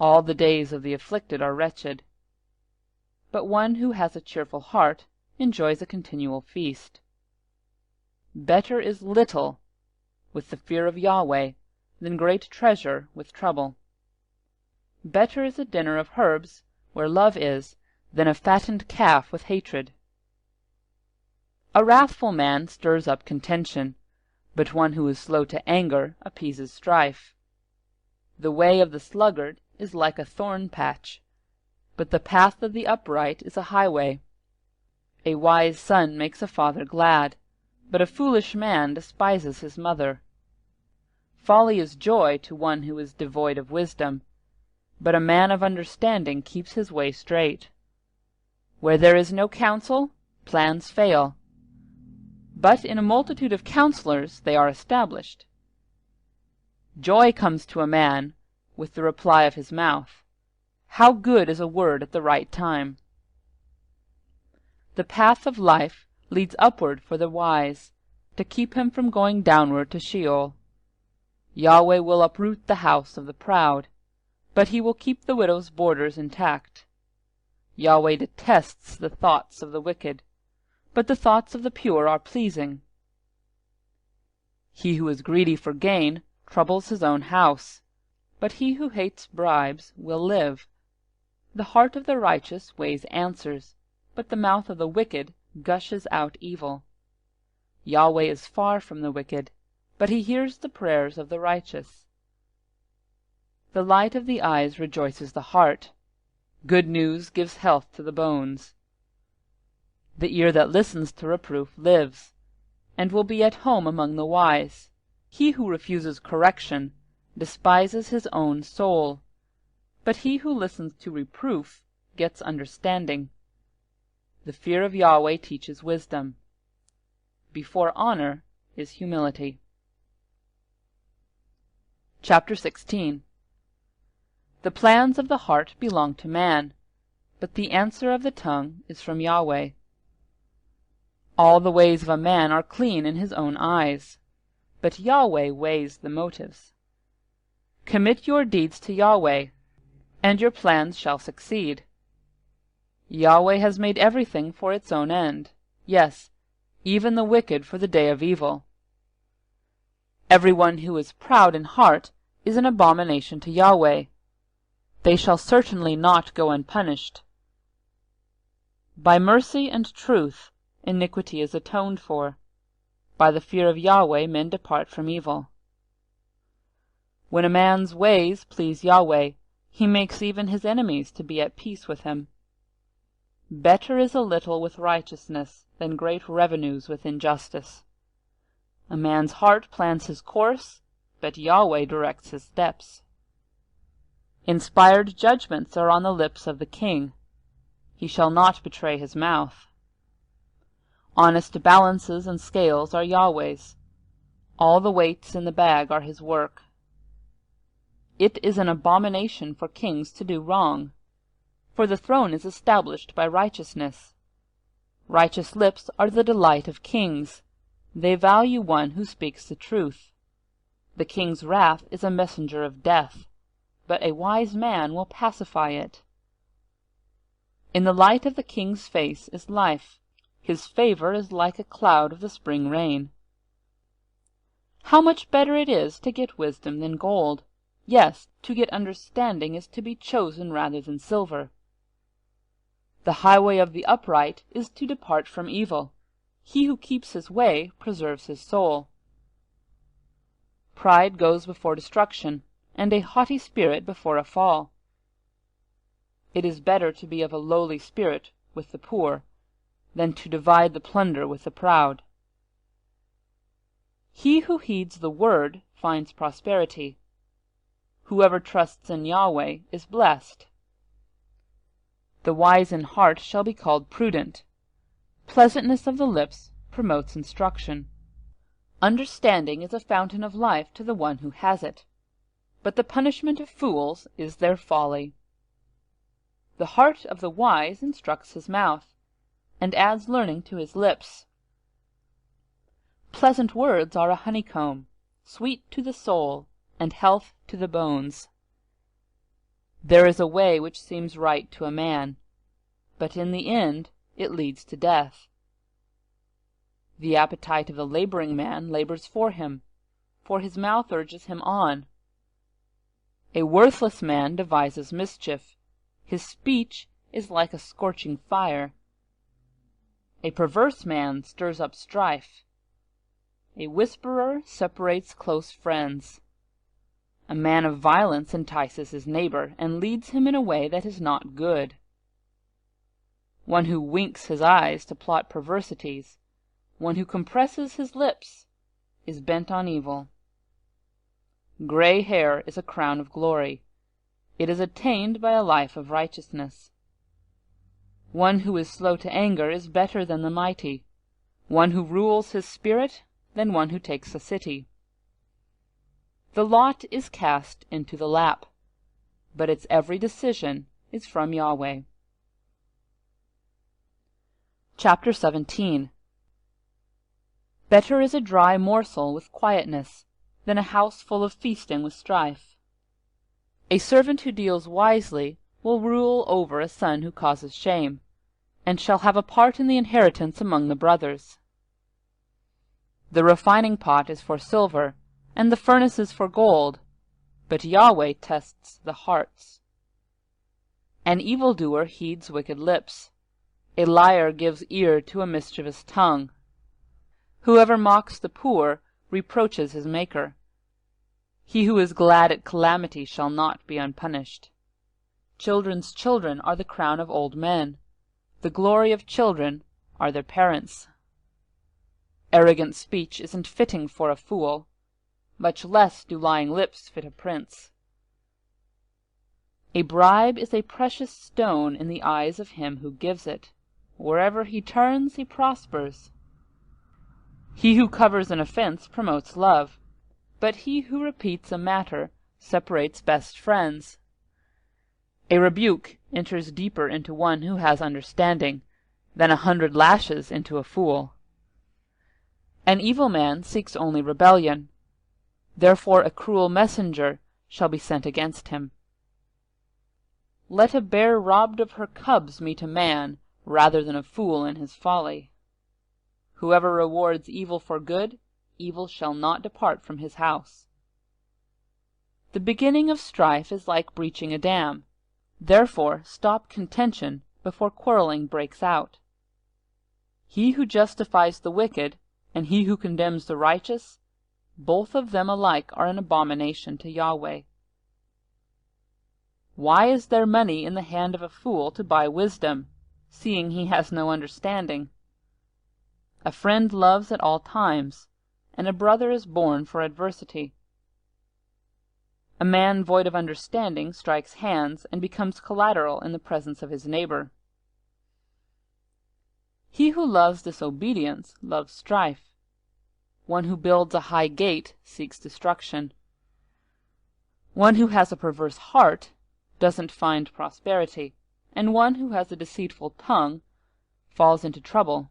All the days of the afflicted are wretched, but one who has a cheerful heart enjoys a continual feast. Better is little with the fear of Yahweh than great treasure with trouble. Better is a dinner of herbs where love is than a fattened calf with hatred. A wrathful man stirs up contention, but one who is slow to anger appeases strife. The way of the sluggard is like a thorn patch, but the path of the upright is a highway. A wise son makes a father glad, but a foolish man despises his mother. Folly is joy to one who is devoid of wisdom, but a man of understanding keeps his way straight. Where there is no counsel, plans fail, but in a multitude of counselors they are established. Joy comes to a man with the reply of his mouth. How good is a word at the right time! The path of life leads upward for the wise, to keep him from going downward to Sheol. Yahweh will uproot the house of the proud, but he will keep the widow's borders intact. Yahweh detests the thoughts of the wicked, but the thoughts of the pure are pleasing. He who is greedy for gain troubles his own house, but he who hates bribes will live. The heart of the righteous weighs answers, but the mouth of the wicked gushes out evil. Yahweh is far from the wicked, but he hears the prayers of the righteous. The light of the eyes rejoices the heart, Good news gives health to the bones. The ear that listens to reproof lives, and will be at home among the wise. He who refuses correction despises his own soul, but he who listens to reproof gets understanding. The fear of Yahweh teaches wisdom. Before honor is humility. Chapter 16. The plans of the heart belong to man, but the answer of the tongue is from Yahweh. All the ways of a man are clean in his own eyes, but Yahweh weighs the motives. Commit your deeds to Yahweh, and your plans shall succeed. Yahweh has made everything for its own end, yes, even the wicked for the day of evil. Everyone who is proud in heart is an abomination to Yahweh. They shall certainly not go unpunished. By mercy and truth iniquity is atoned for. By the fear of Yahweh men depart from evil. When a man's ways please Yahweh, he makes even his enemies to be at peace with him. Better is a little with righteousness than great revenues with injustice. A man's heart plans his course, but Yahweh directs his steps. Inspired judgments are on the lips of the king. He shall not betray his mouth. Honest balances and scales are Yahweh's. All the weights in the bag are his work. It is an abomination for kings to do wrong, for the throne is established by righteousness. Righteous lips are the delight of kings. They value one who speaks the truth. The king's wrath is a messenger of death, but a wise man will pacify it. In the light of the king's face is life. His favor is like a cloud of the spring rain. How much better it is to get wisdom than gold! Yes, to get understanding is to be chosen rather than silver. The highway of the upright is to depart from evil. He who keeps his way preserves his soul. Pride goes before destruction, and a haughty spirit before a fall. It is better to be of a lowly spirit with the poor than to divide the plunder with the proud. He who heeds the word finds prosperity. Whoever trusts in Yahweh is blessed. The wise in heart shall be called prudent. Pleasantness of the lips promotes instruction. Understanding is a fountain of life to the one who has it, but the punishment of fools is their folly. The heart of the wise instructs his mouth, and adds learning to his lips. Pleasant words are a honeycomb, sweet to the soul, and health to the bones. There is a way which seems right to a man, but in the end it leads to death. The appetite of the laboring man labors for him, for his mouth urges him on. A worthless man devises mischief. His speech is like a scorching fire. A perverse man stirs up strife. A whisperer separates close friends. A man of violence entices his neighbor, and leads him in a way that is not good. One who winks his eyes to plot perversities, one who compresses his lips, is bent on evil. Gray hair is a crown of glory. It is attained by a life of righteousness. One who is slow to anger is better than the mighty, one who rules his spirit than one who takes a city. The lot is cast into the lap, but its every decision is from Yahweh. Chapter 17. Better is a dry morsel with quietness than a house full of feasting with strife. A servant who deals wisely will rule over a son who causes shame, and shall have a part in the inheritance among the brothers. The refining pot is for silver, and the furnace is for gold, but Yahweh tests the hearts. An evildoer heeds wicked lips. A liar gives ear to a mischievous tongue. Whoever mocks the poor reproaches his Maker. He who is glad at calamity shall not be unpunished. Children's children are the crown of old men. The glory of children are their parents. Arrogant speech isn't fitting for a fool, much less do lying lips fit a prince. A bribe is a precious stone in the eyes of him who gives it. Wherever he turns, he prospers. He who covers an offense promotes love, but he who repeats a matter separates best friends. A rebuke enters deeper into one who has understanding than 100 lashes into a fool. An evil man seeks only rebellion. Therefore a cruel messenger shall be sent against him. Let a bear robbed of her cubs meet a man rather than a fool in his folly. Whoever rewards evil for good, evil shall not depart from his house. The beginning of strife is like breaching a dam. Therefore stop contention before quarreling breaks out. He who justifies the wicked and he who condemns the righteous, both of them alike are an abomination to Yahweh. Why is there money in the hand of a fool to buy wisdom, seeing he has no understanding? A friend loves at all times, and a brother is born for adversity. A man void of understanding strikes hands and becomes collateral in the presence of his neighbor. He who loves disobedience loves strife. One who builds a high gate seeks destruction. One who has a perverse heart doesn't find prosperity, and one who has a deceitful tongue falls into trouble.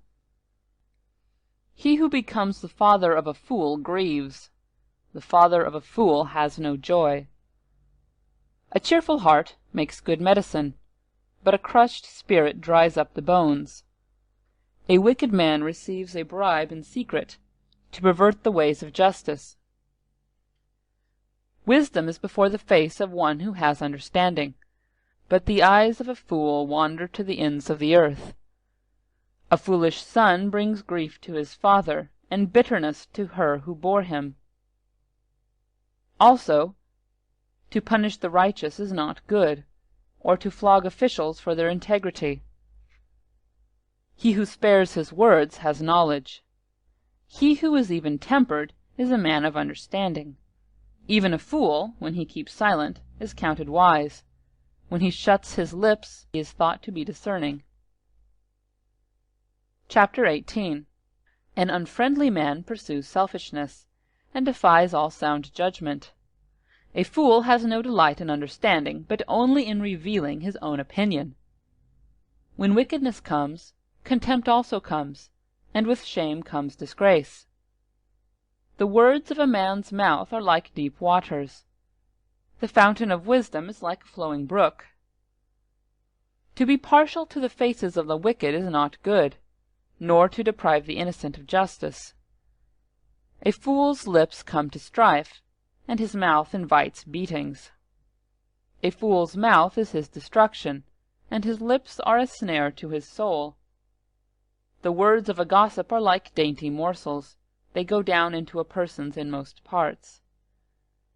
He who becomes the father of a fool grieves. The father of a fool has no joy. A cheerful heart makes good medicine, but a crushed spirit dries up the bones. A wicked man receives a bribe in secret to pervert the ways of justice. Wisdom is before the face of one who has understanding, but the eyes of a fool wander to the ends of the earth. A foolish son brings grief to his father, and bitterness to her who bore him. Also, to punish the righteous is not good, or to flog officials for their integrity. He who spares his words has knowledge. He who is even-tempered is a man of understanding. Even a fool, when he keeps silent, is counted wise. When he shuts his lips, he is thought to be discerning. Chapter 18. An unfriendly man pursues selfishness, and defies all sound judgment. A fool has no delight in understanding, but only in revealing his own opinion. When wickedness comes, contempt also comes, and with shame comes disgrace. The words of a man's mouth are like deep waters. The fountain of wisdom is like a flowing brook. To be partial to the faces of the wicked is not good, nor to deprive the innocent of justice. A fool's lips come to strife, and his mouth invites beatings. A fool's mouth is his destruction, and his lips are a snare to his soul. The words of a gossip are like dainty morsels. They go down into a person's inmost parts.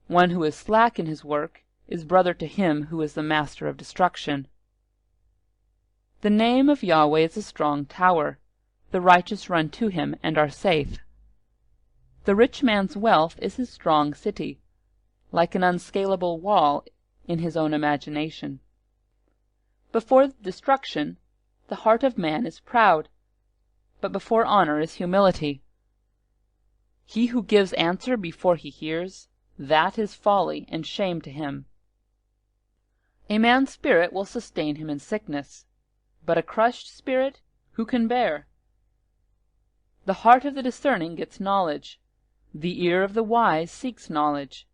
One who is slack in his work is brother to him who is the master of destruction. The name of Yahweh is a strong tower. The righteous run to him and are safe. The rich man's wealth is his strong city, like an unscalable wall in his own imagination. Before destruction, the heart of man is proud, but before honor is humility. He who gives answer before he hears, that is folly and shame to him. A man's spirit will sustain him in sickness, but a crushed spirit who can bear? The heart of the discerning gets knowledge. The ear of the wise seeks knowledge.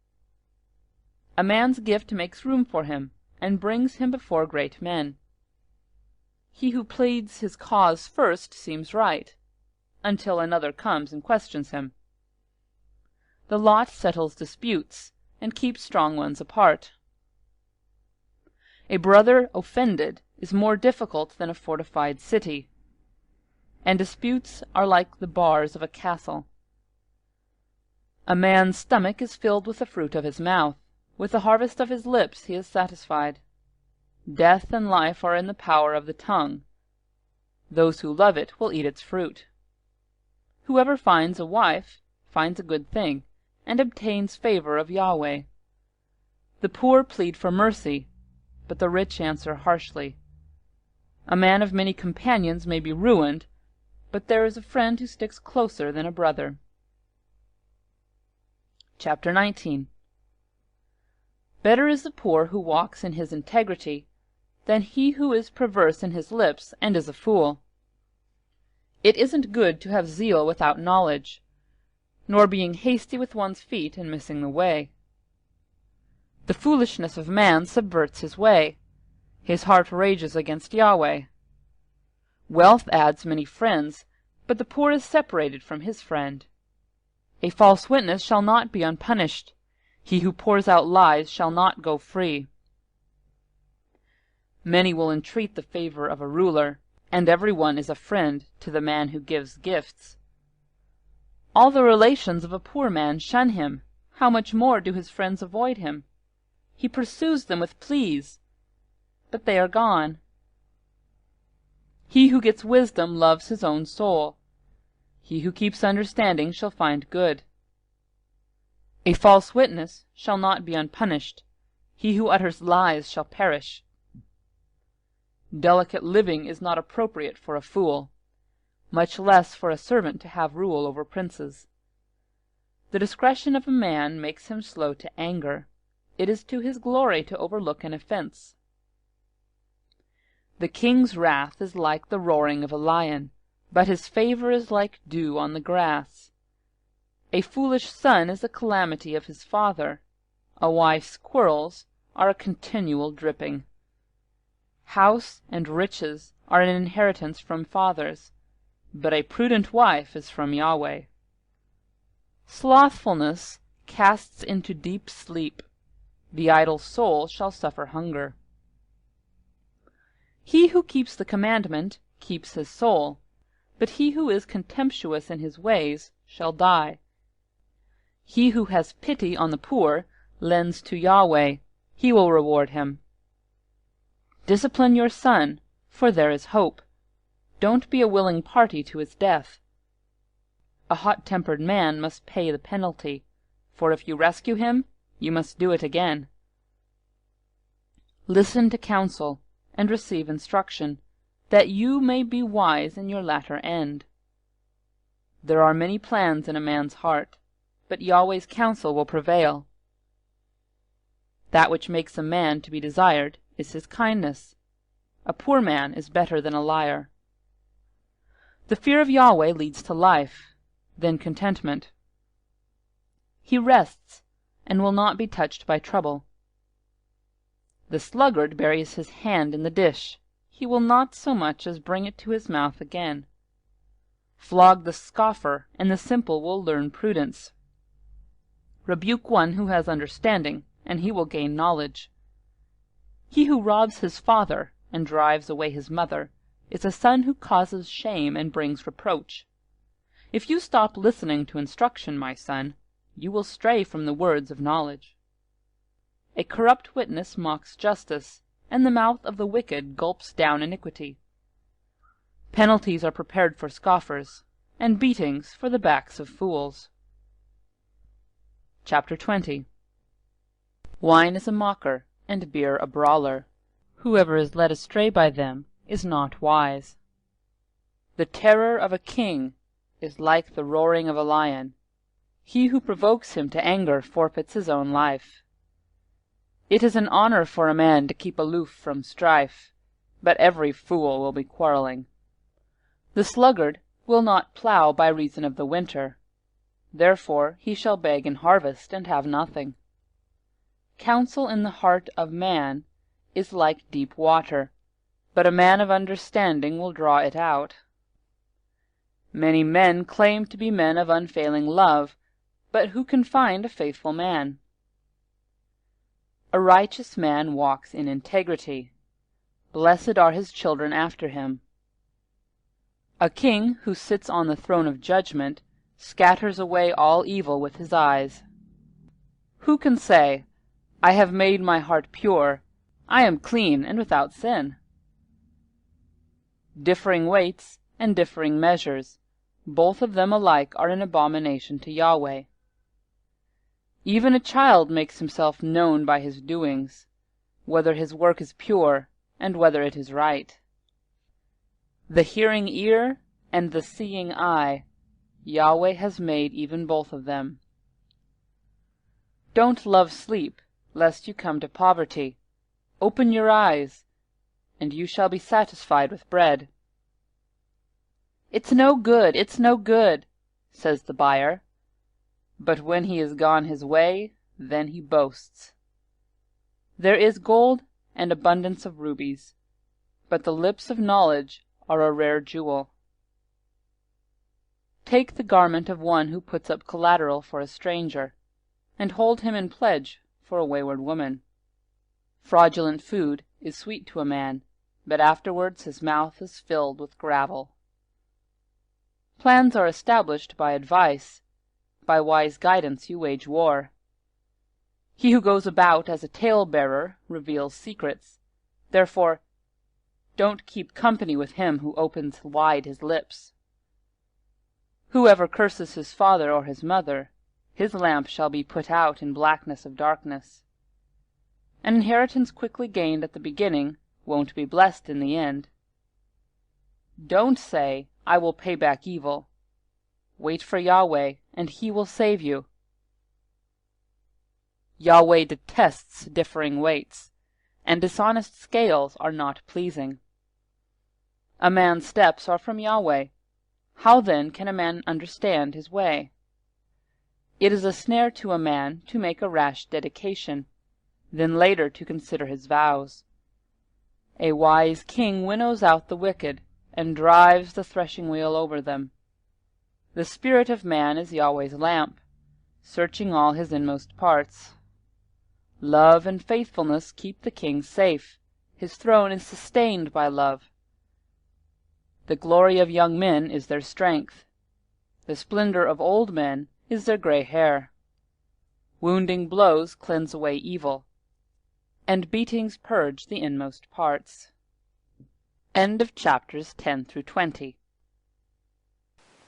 A man's gift makes room for him, and brings him before great men. He who pleads his cause first seems right, until another comes and questions him. The lot settles disputes, and keeps strong ones apart. A brother offended is more difficult than a fortified city, and disputes are like the bars of a castle. A man's stomach is filled with the fruit of his mouth. With the harvest of his lips he is satisfied. Death and life are in the power of the tongue. Those who love it will eat its fruit. Whoever finds a wife finds a good thing, and obtains favor of Yahweh. The poor plead for mercy, but the rich answer harshly. A man of many companions may be ruined, but there is a friend who sticks closer than a brother. Chapter 19. Better is the poor who walks in his integrity than he who is perverse in his lips and is a fool. It isn't good to have zeal without knowledge, nor being hasty with one's feet and missing the way. The foolishness of man subverts his way. His heart rages against Yahweh. Wealth adds many friends, but the poor is separated from his friend. A false witness shall not be unpunished. He who pours out lies shall not go free. Many will entreat the favor of a ruler, and every one is a friend to the man who gives gifts. All the relations of a poor man shun him. How much more do his friends avoid him? He pursues them with pleas, but they are gone. He who gets wisdom loves his own soul. He who keeps understanding shall find good. A false witness shall not be unpunished. He who utters lies shall perish. Delicate living is not appropriate for a fool, much less for a servant to have rule over princes. The discretion of a man makes him slow to anger. It is to his glory to overlook an offense. The king's wrath is like the roaring of a lion, but his favor is like dew on the grass. A foolish son is a calamity of his father. A wife's quarrels are a continual dripping. House and riches are an inheritance from fathers, but a prudent wife is from Yahweh. Slothfulness casts into deep sleep. The idle soul shall suffer hunger. He who keeps the commandment keeps his soul, but he who is contemptuous in his ways shall die. He who has pity on the poor lends to Yahweh. He will reward him. Discipline your son, for there is hope. Don't be a willing party to his death. A hot-tempered man must pay the penalty, for if you rescue him, you must do it again. Listen to counsel, and receive instruction, that you may be wise in your latter end. There are many plans in a man's heart, but Yahweh's counsel will prevail. That which makes a man to be desired is his kindness. A poor man is better than a liar. The fear of Yahweh leads to life, then contentment. He rests, and will not be touched by trouble. The sluggard buries his hand in the dish. He will not so much as bring it to his mouth again. Flog the scoffer, and the simple will learn prudence. Rebuke one who has understanding, and he will gain knowledge. He who robs his father and drives away his mother is a son who causes shame and brings reproach. If you stop listening to instruction, my son, you will stray from the words of knowledge. A corrupt witness mocks justice, and the mouth of the wicked gulps down iniquity. Penalties are prepared for scoffers, and beatings for the backs of fools. Chapter 20. Wine is a mocker, and beer a brawler. Whoever is led astray by them is not wise. The terror of a king is like the roaring of a lion. He who provokes him to anger forfeits his own life. It is an honor for a man to keep aloof from strife, but every fool will be quarreling. The sluggard will not plough by reason of the winter. Therefore he shall beg in harvest and have nothing. Counsel in the heart of man is like deep water, but a man of understanding will draw it out. Many men claim to be men of unfailing love, but who can find a faithful man? A righteous man walks in integrity. Blessed are his children after him. A king who sits on the throne of judgment scatters away all evil with his eyes. Who can say, I have made my heart pure, I am clean and without sin. Differing weights and differing measures, both of them alike are an abomination to Yahweh. Even a child makes himself known by his doings, whether his work is pure and whether it is right. The hearing ear and the seeing eye, Yahweh has made even both of them. Don't love sleep, lest you come to poverty. Open your eyes, and you shall be satisfied with bread. It's no good, it's no good, says the buyer. But when he is gone his way, then he boasts. There is gold and abundance of rubies, but the lips of knowledge are a rare jewel. Take the garment of one who puts up collateral for a stranger, and hold him in pledge for a wayward woman. Fraudulent food is sweet to a man, but afterwards his mouth is filled with gravel. Plans are established by advice. By wise guidance you wage war. He who goes about as a tale-bearer reveals secrets. Therefore, don't keep company with him who opens wide his lips. Whoever curses his father or his mother, his lamp shall be put out in blackness of darkness. An inheritance quickly gained at the beginning won't be blessed in the end. Don't say, I will pay back evil. Wait for Yahweh, and he will save you. Yahweh detests differing weights, and dishonest scales are not pleasing. A man's steps are from Yahweh. How then can a man understand his way? It is a snare to a man to make a rash dedication, then later to consider his vows. A wise king winnows out the wicked, and drives the threshing-wheel over them. The spirit of man is Yahweh's lamp, searching all his inmost parts. Love and faithfulness keep the king safe. His throne is sustained by love. The glory of young men is their strength. The splendor of old men is their gray hair. Wounding blows cleanse away evil, and beatings purge the inmost parts. End of chapters 10 through 20.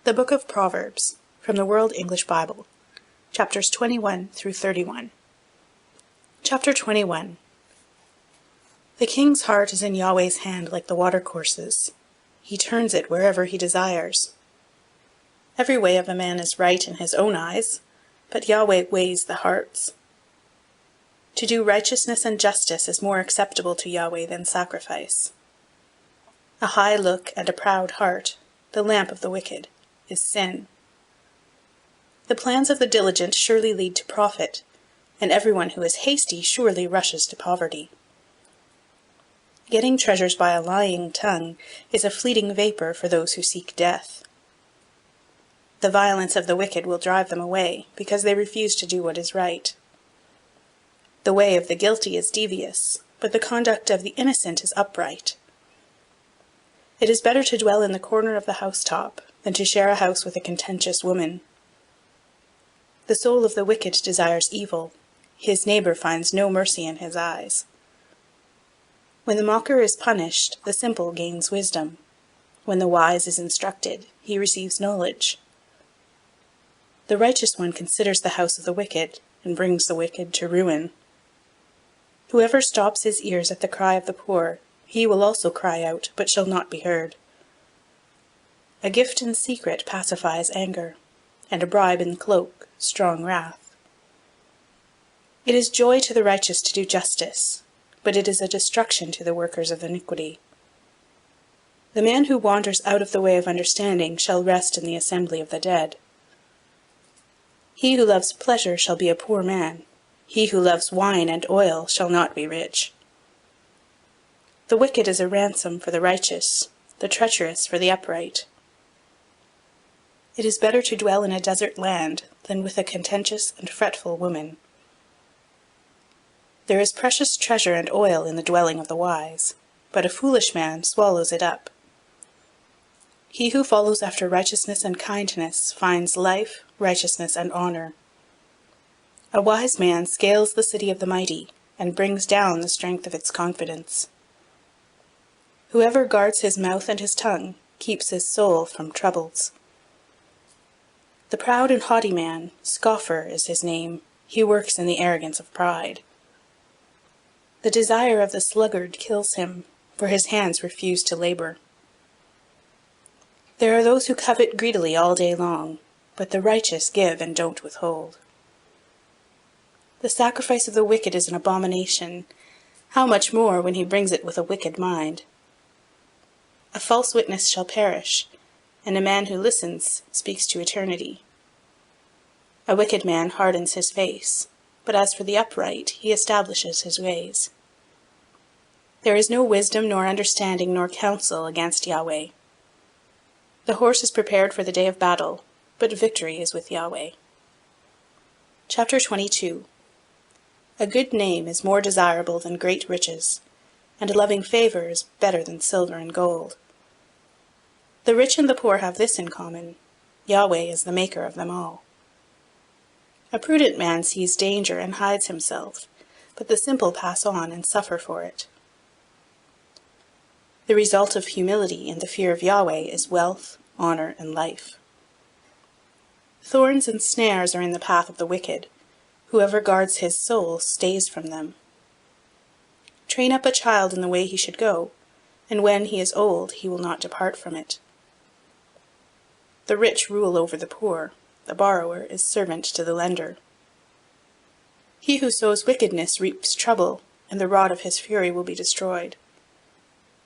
The Book of Proverbs, from the World English Bible, chapters 21 through 31. Chapter 21. The king's heart is in Yahweh's hand like the watercourses. He turns it wherever he desires. Every way of a man is right in his own eyes, but Yahweh weighs the hearts. To do righteousness and justice is more acceptable to Yahweh than sacrifice. A high look and a proud heart, the lamp of the wicked, is sin. The plans of the diligent surely lead to profit, and everyone who is hasty surely rushes to poverty. Getting treasures by a lying tongue is a fleeting vapor for those who seek death. The violence of the wicked will drive them away, because they refuse to do what is right. The way of the guilty is devious, but the conduct of the innocent is upright. It is better to dwell in the corner of the housetop than to share a house with a contentious woman. The soul of the wicked desires evil. His neighbor finds no mercy in his eyes. When the mocker is punished, the simple gains wisdom. When the wise is instructed, he receives knowledge. The righteous one considers the house of the wicked, and brings the wicked to ruin. Whoever stops his ears at the cry of the poor, he will also cry out, but shall not be heard. A gift in secret pacifies anger, and a bribe in cloak strong wrath. It is joy to the righteous to do justice, but it is a destruction to the workers of iniquity. The man who wanders out of the way of understanding shall rest in the assembly of the dead. He who loves pleasure shall be a poor man. He who loves wine and oil shall not be rich. The wicked is a ransom for the righteous, the treacherous for the upright. It is better to dwell in a desert land than with a contentious and fretful woman. There is precious treasure and oil in the dwelling of the wise, but a foolish man swallows it up. He who follows after righteousness and kindness finds life, righteousness, and honor. A wise man scales the city of the mighty, and brings down the strength of its confidence. Whoever guards his mouth and his tongue keeps his soul from troubles. The proud and haughty man, scoffer is his name, he works in the arrogance of pride. The desire of the sluggard kills him, for his hands refuse to labor. There are those who covet greedily all day long, but the righteous give and don't withhold. The sacrifice of the wicked is an abomination, how much more when he brings it with a wicked mind. A false witness shall perish, and a man who listens speaks to eternity. A wicked man hardens his face, but as for the upright, he establishes his ways. There is no wisdom nor understanding nor counsel against Yahweh. The horse is prepared for the day of battle, but victory is with Yahweh. Chapter 22. A good name is more desirable than great riches, and a loving favor is better than silver and gold. The rich and the poor have this in common: Yahweh is the maker of them all. A prudent man sees danger and hides himself, but the simple pass on and suffer for it. The result of humility in the fear of Yahweh is wealth, honor, and life. Thorns and snares are in the path of the wicked. Whoever guards his soul stays from them. Train up a child in the way he should go, and when he is old he will not depart from it. The rich rule over the poor, the borrower is servant to the lender. He who sows wickedness reaps trouble, and the rod of his fury will be destroyed.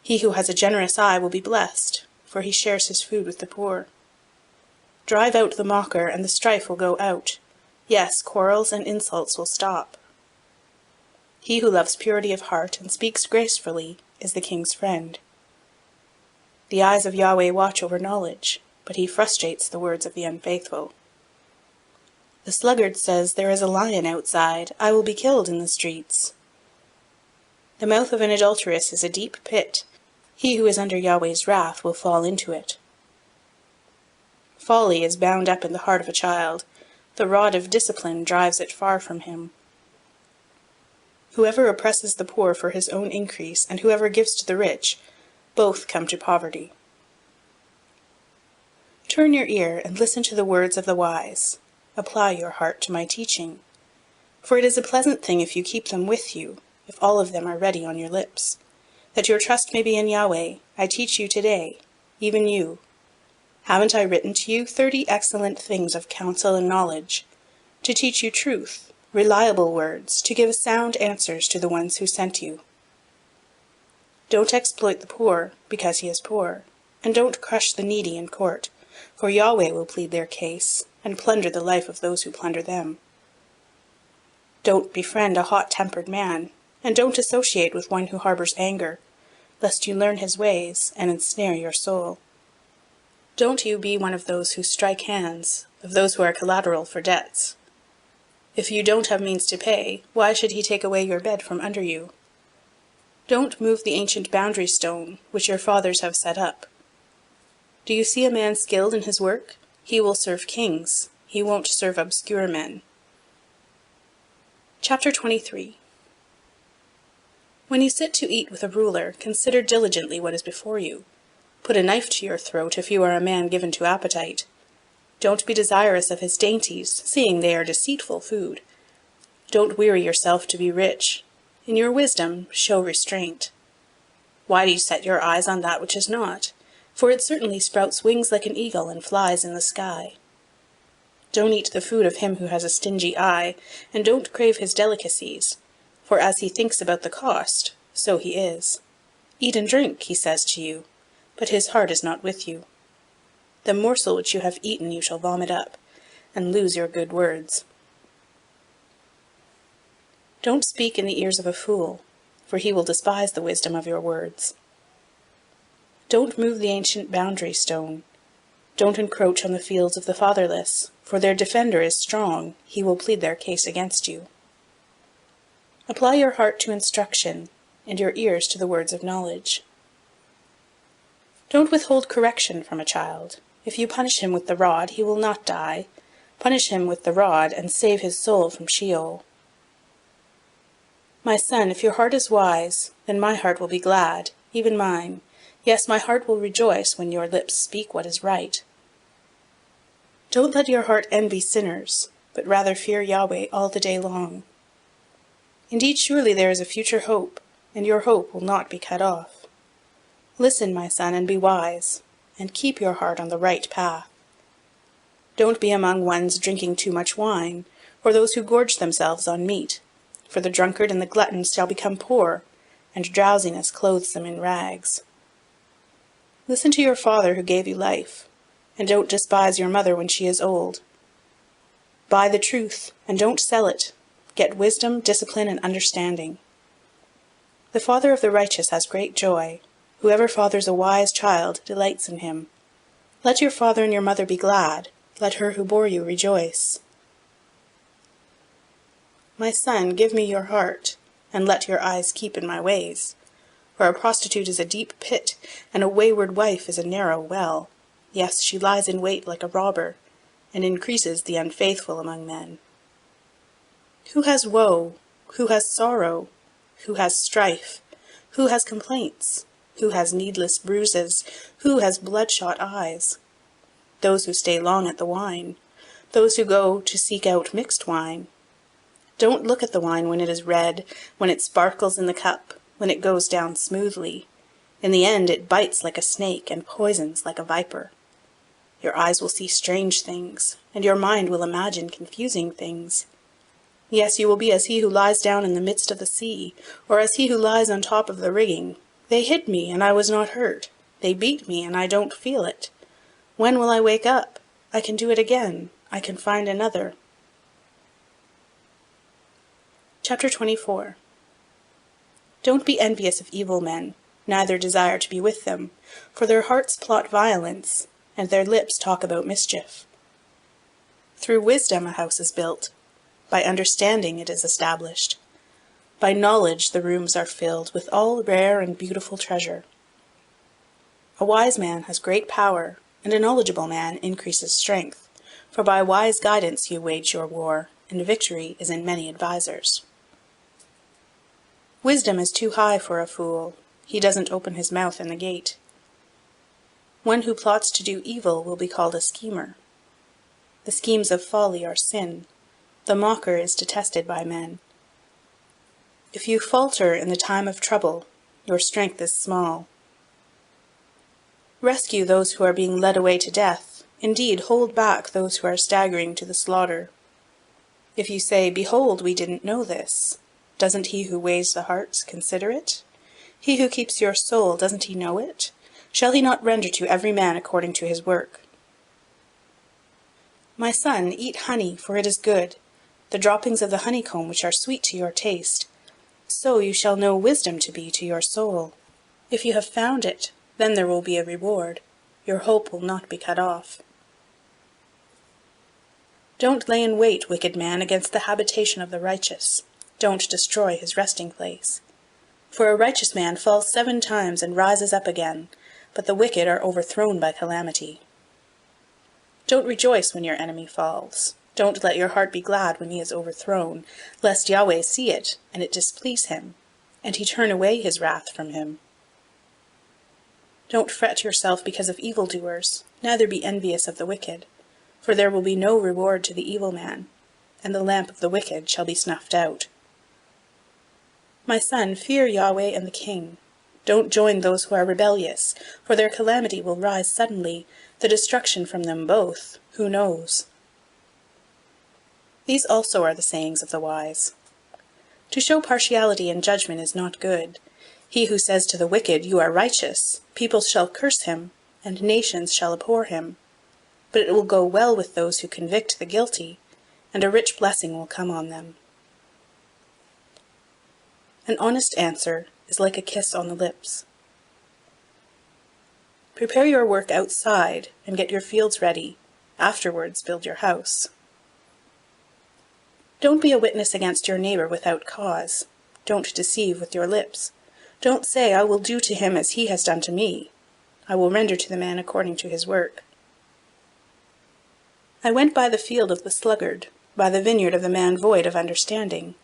He who has a generous eye will be blessed, for he shares his food with the poor. Drive out the mocker, and the strife will go out. Yes, quarrels and insults will stop. He who loves purity of heart and speaks gracefully is the king's friend. The eyes of Yahweh watch over knowledge, but he frustrates the words of the unfaithful. The sluggard says, "There is a lion outside, I will be killed in the streets." The mouth of an adulteress is a deep pit. He who is under Yahweh's wrath will fall into it. Folly is bound up in the heart of a child. The rod of discipline drives it far from him. Whoever oppresses the poor for his own increase, and whoever gives to the rich, both come to poverty. Turn your ear and listen to the words of the wise. Apply your heart to my teaching. For it is a pleasant thing if you keep them with you, if all of them are ready on your lips. That your trust may be in Yahweh, I teach you today, even you. Haven't I written to you 30 excellent things of counsel and knowledge, to teach you truth, reliable words, to give sound answers to the ones who sent you? Don't exploit the poor because he is poor, and don't crush the needy in court, for Yahweh will plead their case and plunder the life of those who plunder them. Don't befriend a hot-tempered man, and don't associate with one who harbors anger, lest you learn his ways and ensnare your soul. Don't you be one of those who strike hands, of those who are collateral for debts. If you don't have means to pay, why should he take away your bed from under you? Don't move the ancient boundary stone which your fathers have set up. Do you see a man skilled in his work? He will serve kings. He won't serve obscure men. Chapter 23. When you sit to eat with a ruler, consider diligently what is before you. Put a knife to your throat if you are a man given to appetite. Don't be desirous of his dainties, seeing they are deceitful food. Don't weary yourself to be rich. In your wisdom, show restraint. Why do you set your eyes on that which is not? For it certainly sprouts wings like an eagle and flies in the sky. Don't eat the food of him who has a stingy eye, and don't crave his delicacies, for as he thinks about the cost, so he is. Eat and drink, he says to you, but his heart is not with you. The morsel which you have eaten you shall vomit up, and lose your good words. Don't speak in the ears of a fool, for he will despise the wisdom of your words. Don't move the ancient boundary stone. Don't encroach on the fields of the fatherless, for their defender is strong, he will plead their case against you. Apply your heart to instruction, and your ears to the words of knowledge. Don't withhold correction from a child. If you punish him with the rod, he will not die. Punish him with the rod, and save his soul from Sheol. My son, if your heart is wise, then my heart will be glad, even mine. Yes, my heart will rejoice when your lips speak what is right. Don't let your heart envy sinners, but rather fear Yahweh all the day long. Indeed, surely there is a future hope, and your hope will not be cut off. Listen, my son, and be wise, and keep your heart on the right path. Don't be among ones drinking too much wine, or those who gorge themselves on meat, for the drunkard and the glutton shall become poor, and drowsiness clothes them in rags. Listen to your father who gave you life, and don't despise your mother when she is old. Buy the truth, and don't sell it. Get wisdom, discipline, and understanding. The father of the righteous has great joy. Whoever fathers a wise child delights in him. Let your father and your mother be glad. Let her who bore you rejoice. My son, give me your heart, and let your eyes keep in my ways. For a prostitute is a deep pit, and a wayward wife is a narrow well. Yes, she lies in wait like a robber, and increases the unfaithful among men. Who has woe? Who has sorrow? Who has strife? Who has complaints? Who has needless bruises? Who has bloodshot eyes? Those who stay long at the wine, those who go to seek out mixed wine. Don't look at the wine when it is red, when it sparkles in the cup, when it goes down smoothly. In the end it bites like a snake and poisons like a viper. Your eyes will see strange things, and your mind will imagine confusing things. Yes, you will be as he who lies down in the midst of the sea, or as he who lies on top of the rigging. They hit me, and I was not hurt. They beat me, and I don't feel it. When will I wake up? I can do it again. I can find another. Chapter 24. Don't be envious of evil men, neither desire to be with them, for their hearts plot violence, and their lips talk about mischief. Through wisdom a house is built, by understanding it is established. By knowledge the rooms are filled with all rare and beautiful treasure. A wise man has great power, and a knowledgeable man increases strength, for by wise guidance you wage your war, and victory is in many advisers. Wisdom is too high for a fool. He doesn't open his mouth in the gate. One who plots to do evil will be called a schemer. The schemes of folly are sin. The mocker is detested by men. If you falter in the time of trouble, your strength is small. Rescue those who are being led away to death. Indeed, hold back those who are staggering to the slaughter. If you say, "Behold, we didn't know this," doesn't he who weighs the hearts consider it? He who keeps your soul, doesn't he know it? Shall he not render to every man according to his work? My son, eat honey, for it is good, the droppings of the honeycomb which are sweet to your taste. So you shall know wisdom to be to your soul. If you have found it, then there will be a reward. Your hope will not be cut off. Don't lay in wait, wicked man, against the habitation of the righteous. Don't destroy his resting place. For a righteous man falls 7 times and rises up again, but the wicked are overthrown by calamity. Don't rejoice when your enemy falls. Don't let your heart be glad when he is overthrown, lest Yahweh see it, and it displease him, and he turn away his wrath from him. Don't fret yourself because of evildoers, neither be envious of the wicked, for there will be no reward to the evil man, and the lamp of the wicked shall be snuffed out. My son, fear Yahweh and the king. Don't join those who are rebellious, for their calamity will rise suddenly, the destruction from them both, who knows? These also are the sayings of the wise. To show partiality in judgment is not good. He who says to the wicked, "You are righteous," people shall curse him, and nations shall abhor him. But it will go well with those who convict the guilty, and a rich blessing will come on them. An honest answer is like a kiss on the lips. Prepare your work outside, and get your fields ready. Afterwards build your house. Don't be a witness against your neighbor without cause. Don't deceive with your lips. Don't say, "I will do to him as he has done to me. I will render to the man according to his work." I went by the field of the sluggard, by the vineyard of the man void of understanding.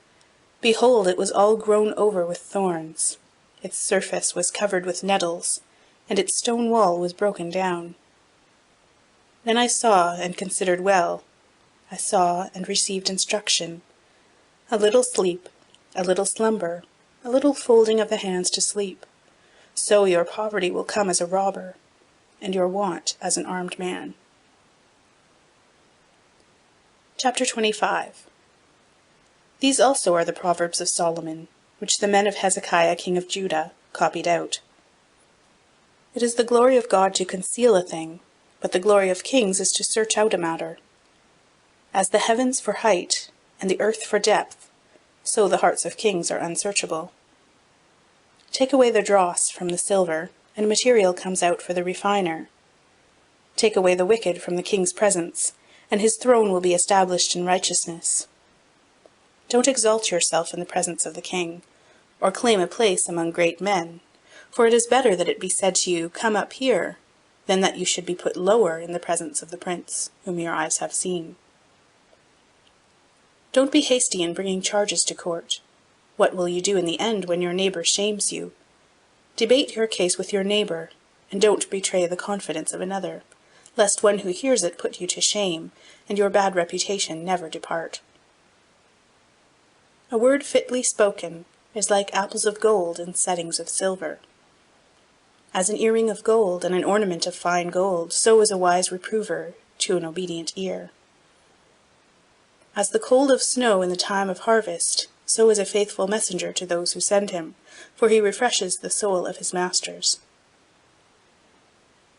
Behold, it was all grown over with thorns. Its surface was covered with nettles, and its stone wall was broken down. Then I saw and considered well. I saw and received instruction. A little sleep, a little slumber, a little folding of the hands to sleep. So your poverty will come as a robber, and your want as an armed man. Chapter 25. These also are the Proverbs of Solomon, which the men of Hezekiah king of Judah copied out. It is the glory of God to conceal a thing, but the glory of kings is to search out a matter. As the heavens for height, and the earth for depth, so the hearts of kings are unsearchable. Take away the dross from the silver, and material comes out for the refiner. Take away the wicked from the king's presence, and his throne will be established in righteousness. Don't exalt yourself in the presence of the king, or claim a place among great men, for it is better that it be said to you, "Come up here," than that you should be put lower in the presence of the prince, whom your eyes have seen. Don't be hasty in bringing charges to court. What will you do in the end when your neighbor shames you? Debate your case with your neighbor, and don't betray the confidence of another, lest one who hears it put you to shame, and your bad reputation never depart. A word fitly spoken is like apples of gold in settings of silver. As an earring of gold and an ornament of fine gold, so is a wise reprover to an obedient ear. As the cold of snow in the time of harvest, so is a faithful messenger to those who send him, for he refreshes the soul of his masters.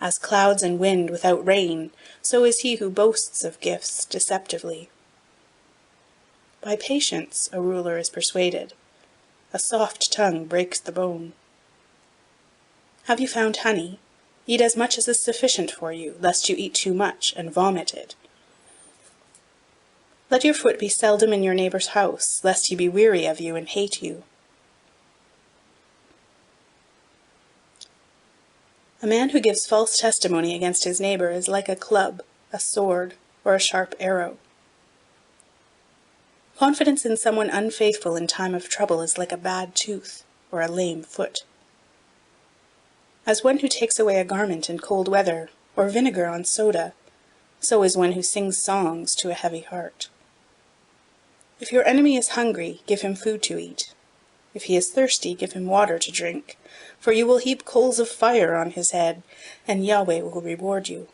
As clouds and wind without rain, so is he who boasts of gifts deceptively. By patience a ruler is persuaded. A soft tongue breaks the bone. Have you found honey? Eat as much as is sufficient for you, lest you eat too much and vomit it. Let your foot be seldom in your neighbor's house, lest he be weary of you and hate you. A man who gives false testimony against his neighbor is like a club, a sword, or a sharp arrow. Confidence in someone unfaithful in time of trouble is like a bad tooth or a lame foot. As one who takes away a garment in cold weather, or vinegar on soda, so is one who sings songs to a heavy heart. If your enemy is hungry, give him food to eat. If he is thirsty, give him water to drink, for you will heap coals of fire on his head, and Yahweh will reward you.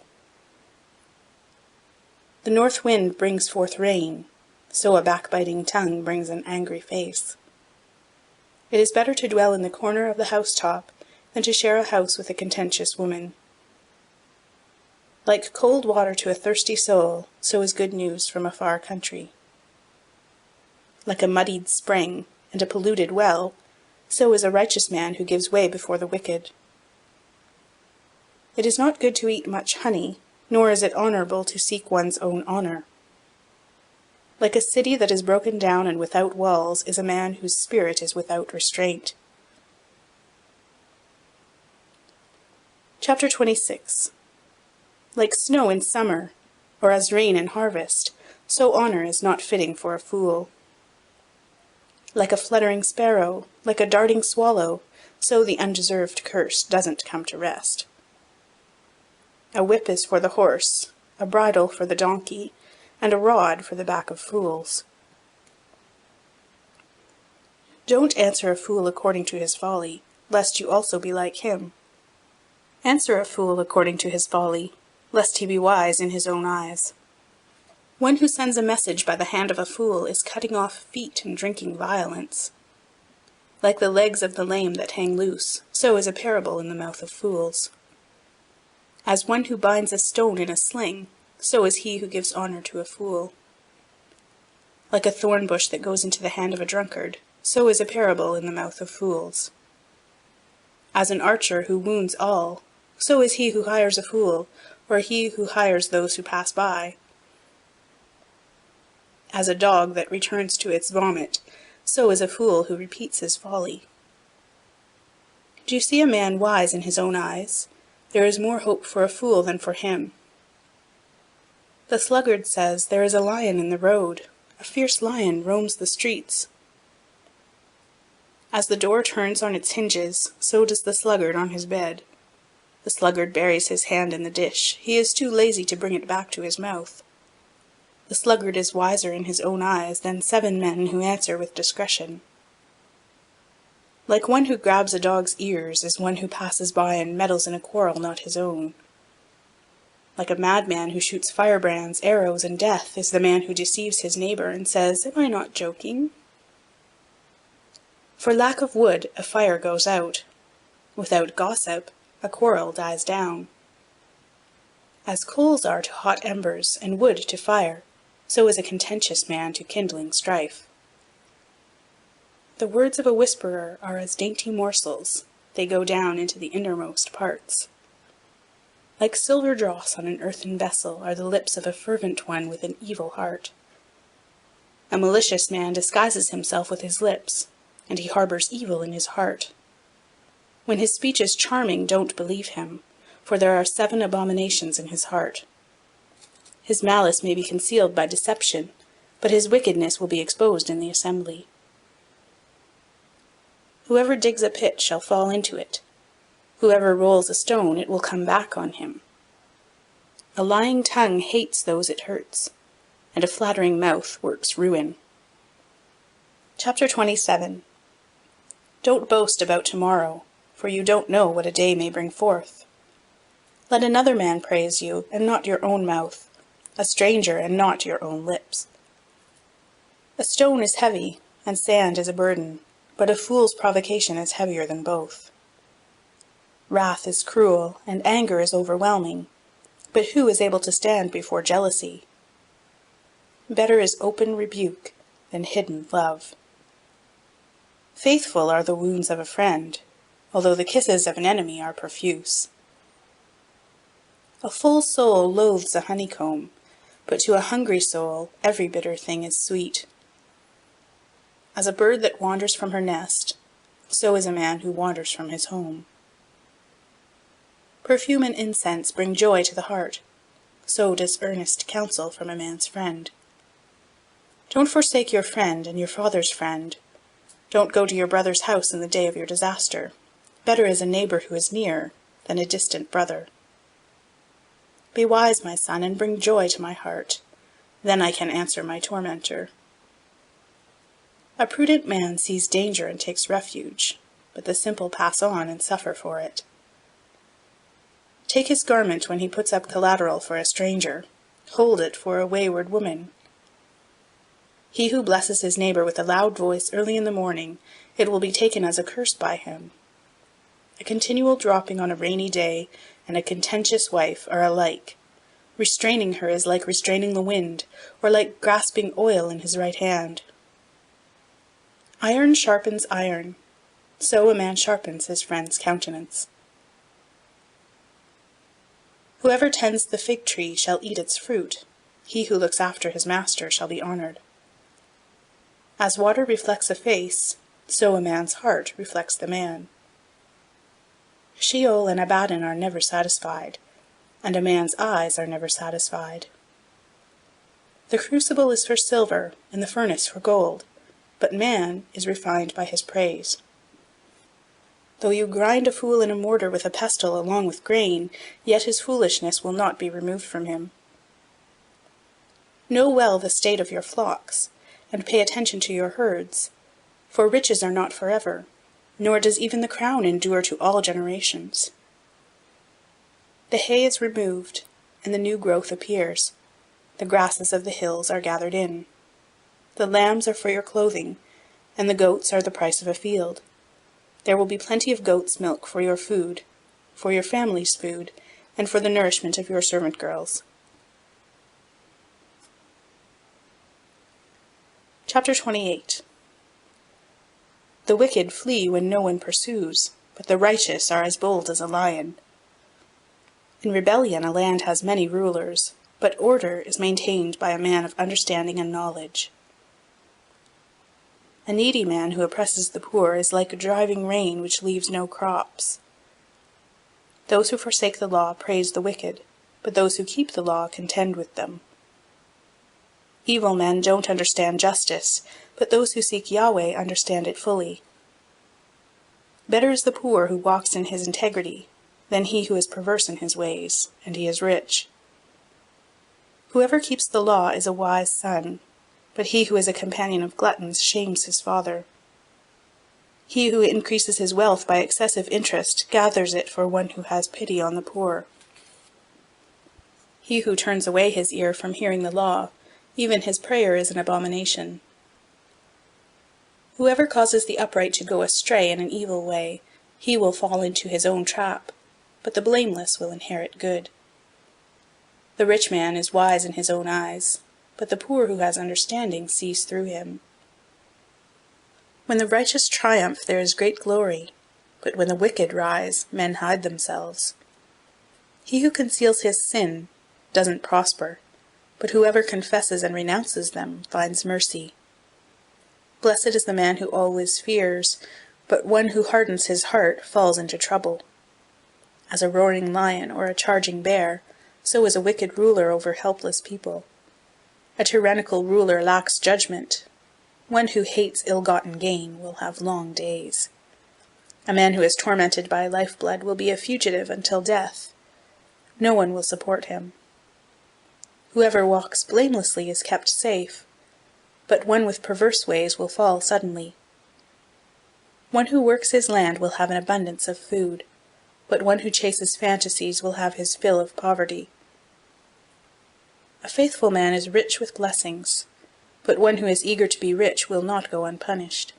The north wind brings forth rain, so a backbiting tongue brings an angry face. It is better to dwell in the corner of the housetop than to share a house with a contentious woman. Like cold water to a thirsty soul, so is good news from a far country. Like a muddied spring and a polluted well, so is a righteous man who gives way before the wicked. It is not good to eat much honey, nor is it honorable to seek one's own honor. Like a city that is broken down and without walls is a man whose spirit is without restraint. Chapter 26. Like snow in summer, or as rain in harvest, so honor is not fitting for a fool. Like a fluttering sparrow, like a darting swallow, so the undeserved curse doesn't come to rest. A whip is for the horse, a bridle for the donkey, and a rod for the back of fools. Don't answer a fool according to his folly, lest you also be like him. Answer a fool according to his folly, lest he be wise in his own eyes. One who sends a message by the hand of a fool is cutting off feet and drinking violence. Like the legs of the lame that hang loose, so is a parable in the mouth of fools. As one who binds a stone in a sling, so is he who gives honor to a fool. Like a thorn bush that goes into the hand of a drunkard, so is a parable in the mouth of fools. As an archer who wounds all, so is he who hires a fool, or he who hires those who pass by. As a dog that returns to its vomit, so is a fool who repeats his folly. Do you see a man wise in his own eyes? There is more hope for a fool than for him. The sluggard says, "There is a lion in the road. A fierce lion roams the streets." As the door turns on its hinges, so does the sluggard on his bed. The sluggard buries his hand in the dish. He is too lazy to bring it back to his mouth. The sluggard is wiser in his own eyes than 7 men who answer with discretion. Like one who grabs a dog's ears is one who passes by and meddles in a quarrel not his own. Like a madman who shoots firebrands, arrows, and death is the man who deceives his neighbor and says, "Am I not joking?" For lack of wood a fire goes out. Without gossip a quarrel dies down. As coals are to hot embers and wood to fire, so is a contentious man to kindling strife. The words of a whisperer are as dainty morsels, they go down into the innermost parts. Like silver dross on an earthen vessel are the lips of a fervent one with an evil heart. A malicious man disguises himself with his lips, and he harbors evil in his heart. When his speech is charming, don't believe him, for there are 7 abominations in his heart. His malice may be concealed by deception, but his wickedness will be exposed in the assembly. Whoever digs a pit shall fall into it. Whoever rolls a stone, it will come back on him. A lying tongue hates those it hurts, and a flattering mouth works ruin. Chapter 27. Don't boast about tomorrow, for you don't know what a day may bring forth. Let another man praise you, and not your own mouth, a stranger, and not your own lips. A stone is heavy, and sand is a burden, but a fool's provocation is heavier than both. Wrath is cruel, and anger is overwhelming, but who is able to stand before jealousy? Better is open rebuke than hidden love. Faithful are the wounds of a friend, although the kisses of an enemy are profuse. A full soul loathes a honeycomb, but to a hungry soul every bitter thing is sweet. As a bird that wanders from her nest, so is a man who wanders from his home. Perfume and incense bring joy to the heart, so does earnest counsel from a man's friend. Don't forsake your friend and your father's friend. Don't go to your brother's house in the day of your disaster. Better is a neighbor who is near than a distant brother. Be wise, my son, and bring joy to my heart. Then I can answer my tormentor. A prudent man sees danger and takes refuge, but the simple pass on and suffer for it. Take his garment when he puts up collateral for a stranger. Hold it for a wayward woman. He who blesses his neighbor with a loud voice early in the morning, it will be taken as a curse by him. A continual dropping on a rainy day and a contentious wife are alike. Restraining her is like restraining the wind, or like grasping oil in his right hand. Iron sharpens iron, so a man sharpens his friend's countenance. Whoever tends the fig tree shall eat its fruit. He who looks after his master shall be honored. As water reflects a face, so a man's heart reflects the man. Sheol and Abaddon are never satisfied, and a man's eyes are never satisfied. The crucible is for silver, and the furnace for gold, but man is refined by his praise. Though you grind a fool in a mortar with a pestle along with grain, yet his foolishness will not be removed from him. Know well the state of your flocks, and pay attention to your herds, for riches are not forever, nor does even the crown endure to all generations. The hay is removed, and the new growth appears. The grasses of the hills are gathered in. The lambs are for your clothing, and the goats are the price of a field. There will be plenty of goat's milk for your food, for your family's food, and for the nourishment of your servant girls. Chapter 28. The wicked flee when no one pursues, but the righteous are as bold as a lion. In rebellion a land has many rulers, but order is maintained by a man of understanding and knowledge. A needy man who oppresses the poor is like a driving rain which leaves no crops. Those who forsake the law praise the wicked, but those who keep the law contend with them. Evil men don't understand justice, but those who seek Yahweh understand it fully. Better is the poor who walks in his integrity than he who is perverse in his ways, and he is rich. Whoever keeps the law is a wise son, but he who is a companion of gluttons shames his father. He who increases his wealth by excessive interest gathers it for one who has pity on the poor. He who turns away his ear from hearing the law, even his prayer is an abomination. Whoever causes the upright to go astray in an evil way, he will fall into his own trap, but the blameless will inherit good. The rich man is wise in his own eyes, but the poor who has understanding sees through him. When the righteous triumph, there is great glory, but when the wicked rise, men hide themselves. He who conceals his sin doesn't prosper, but whoever confesses and renounces them finds mercy. Blessed is the man who always fears, but one who hardens his heart falls into trouble. As a roaring lion or a charging bear, so is a wicked ruler over helpless people. A tyrannical ruler lacks judgment. One who hates ill-gotten gain will have long days. A man who is tormented by lifeblood will be a fugitive until death. No one will support him. Whoever walks blamelessly is kept safe, but one with perverse ways will fall suddenly. One who works his land will have an abundance of food, but one who chases fantasies will have his fill of poverty. A faithful man is rich with blessings, but one who is eager to be rich will not go unpunished.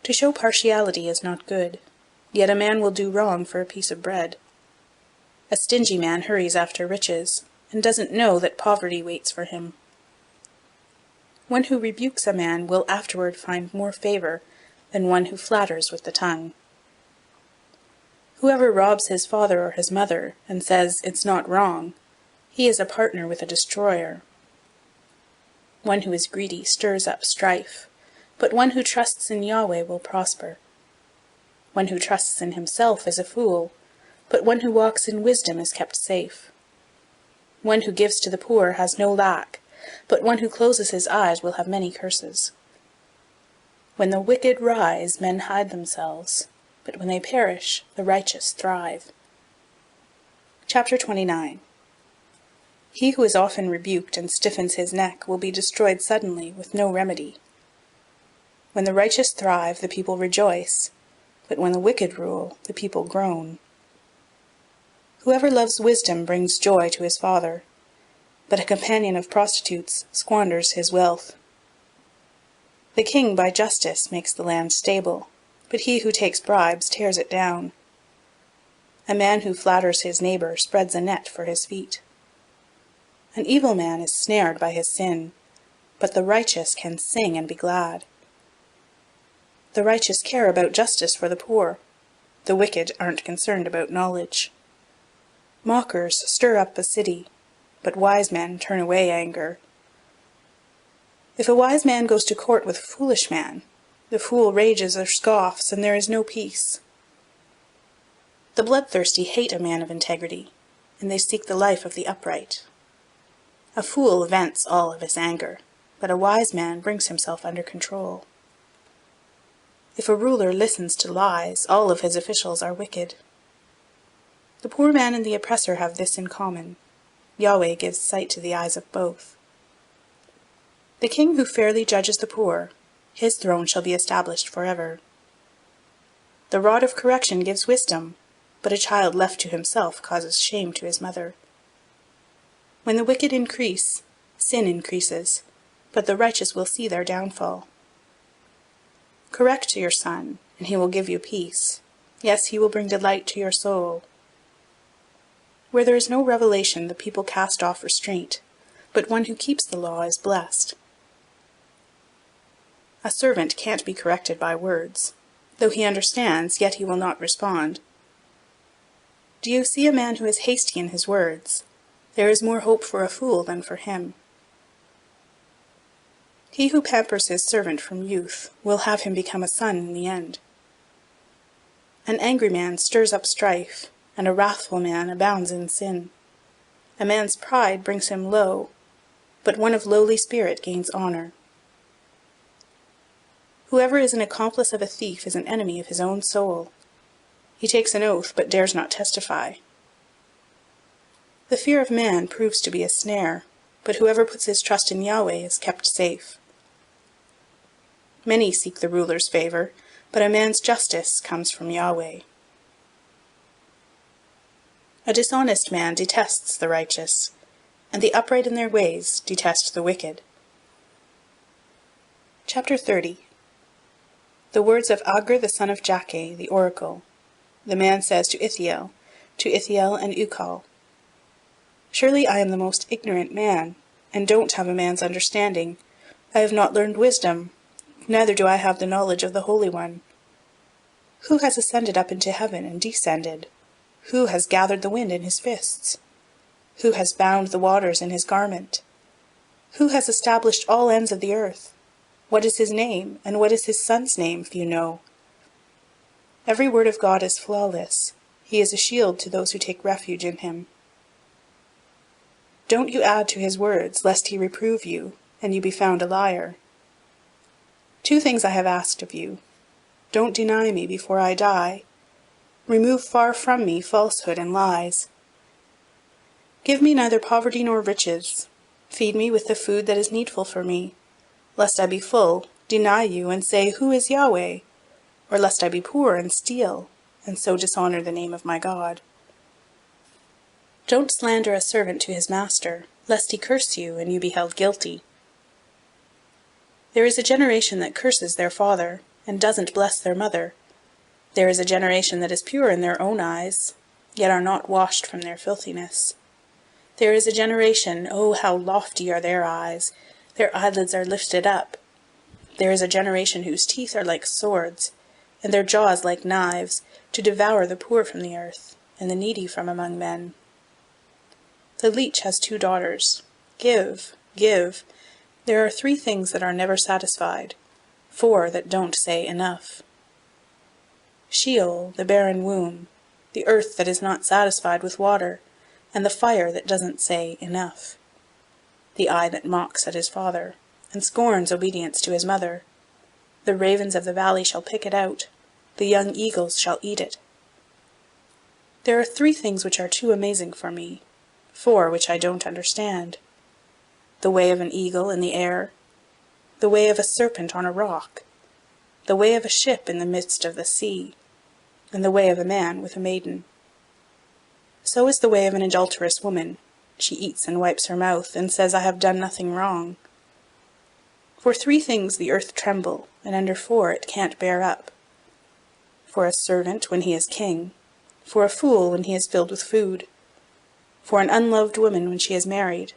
To show partiality is not good, yet a man will do wrong for a piece of bread. A stingy man hurries after riches, and doesn't know that poverty waits for him. One who rebukes a man will afterward find more favor than one who flatters with the tongue. Whoever robs his father or his mother and says it's not wrong, he is a partner with a destroyer. One who is greedy stirs up strife, but one who trusts in Yahweh will prosper. One who trusts in himself is a fool, but one who walks in wisdom is kept safe. One who gives to the poor has no lack, but one who closes his eyes will have many curses. When the wicked rise, men hide themselves, but when they perish, the righteous thrive. Chapter 29. He who is often rebuked and stiffens his neck will be destroyed suddenly, with no remedy. When the righteous thrive, the people rejoice, but when the wicked rule, the people groan. Whoever loves wisdom brings joy to his father, but a companion of prostitutes squanders his wealth. The king by justice makes the land stable, but he who takes bribes tears it down. A man who flatters his neighbor spreads a net for his feet. An evil man is snared by his sin, but the righteous can sing and be glad. The righteous care about justice for the poor. The wicked aren't concerned about knowledge. Mockers stir up a city, but wise men turn away anger. If a wise man goes to court with a foolish man, the fool rages or scoffs, and there is no peace. The bloodthirsty hate a man of integrity, and they seek the life of the upright. A fool vents all of his anger, but a wise man brings himself under control. If a ruler listens to lies, all of his officials are wicked. The poor man and the oppressor have this in common: Yahweh gives sight to the eyes of both. The king who fairly judges the poor, his throne shall be established forever. The rod of correction gives wisdom, but a child left to himself causes shame to his mother. When the wicked increase, sin increases, but the righteous will see their downfall. Correct your son, and he will give you peace. Yes, he will bring delight to your soul. Where there is no revelation, the people cast off restraint, but one who keeps the law is blessed. A servant can't be corrected by words. Though he understands, yet he will not respond. Do you see a man who is hasty in his words? There is more hope for a fool than for him. He who pampers his servant from youth will have him become a son in the end. An angry man stirs up strife, and a wrathful man abounds in sin. A man's pride brings him low, but one of lowly spirit gains honor. Whoever is an accomplice of a thief is an enemy of his own soul. He takes an oath, but dares not testify. The fear of man proves to be a snare, but whoever puts his trust in Yahweh is kept safe. Many seek the ruler's favor, but a man's justice comes from Yahweh. A dishonest man detests the righteous, and the upright in their ways detest the wicked. Chapter 30. The words of Agur the son of Jakeh, the oracle. The man says to Ithiel and Ukal, Surely I am the most ignorant man, and don't have a man's understanding. I have not learned wisdom, neither do I have the knowledge of the Holy One. Who has ascended up into heaven and descended? Who has gathered the wind in his fists? Who has bound the waters in his garment? Who has established all ends of the earth? What is his name, and what is his son's name, if you know? Every word of God is flawless. He is a shield to those who take refuge in him. Don't you add to his words, lest he reprove you, and you be found a liar. 2 things I have asked of you. Don't deny me before I die. Remove far from me falsehood and lies. Give me neither poverty nor riches. Feed me with the food that is needful for me, lest I be full, deny you, and say, Who is Yahweh? Or lest I be poor and steal, and so dishonor the name of my God. Don't slander a servant to his master, lest he curse you, and you be held guilty. There is a generation that curses their father, and doesn't bless their mother. There is a generation that is pure in their own eyes, yet are not washed from their filthiness. There is a generation, oh, how lofty are their eyes! Their eyelids are lifted up. There is a generation whose teeth are like swords, and their jaws like knives, to devour the poor from the earth, and the needy from among men. The leech has 2 daughters. Give, give. There are 3 things that are never satisfied, 4 that don't say enough. Sheol, the barren womb, the earth that is not satisfied with water, and the fire that doesn't say enough. The eye that mocks at his father, and scorns obedience to his mother. The ravens of the valley shall pick it out, the young eagles shall eat it. There are 3 things which are too amazing for me, 4 which I don't understand. The way of an eagle in the air, the way of a serpent on a rock, the way of a ship in the midst of the sea, and the way of a man with a maiden. So is the way of an adulterous woman. She eats and wipes her mouth, and says, I have done nothing wrong. For 3 things the earth tremble, and under 4 it can't bear up. For a servant when he is king, for a fool when he is filled with food, for an unloved woman when she is married,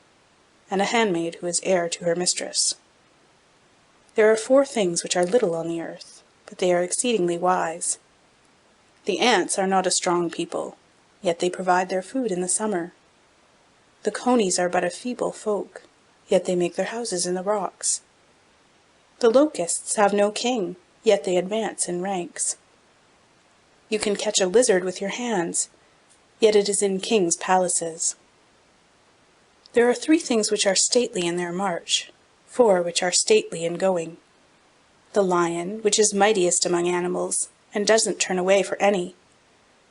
and a handmaid who is heir to her mistress. There are 4 things which are little on the earth, but they are exceedingly wise. The ants are not a strong people, yet they provide their food in the summer. The conies are but a feeble folk, yet they make their houses in the rocks. The locusts have no king, yet they advance in ranks. You can catch a lizard with your hands, yet it is in kings' palaces. There are 3 things which are stately in their march, 4 which are stately in going. The lion, which is mightiest among animals, and doesn't turn away for any.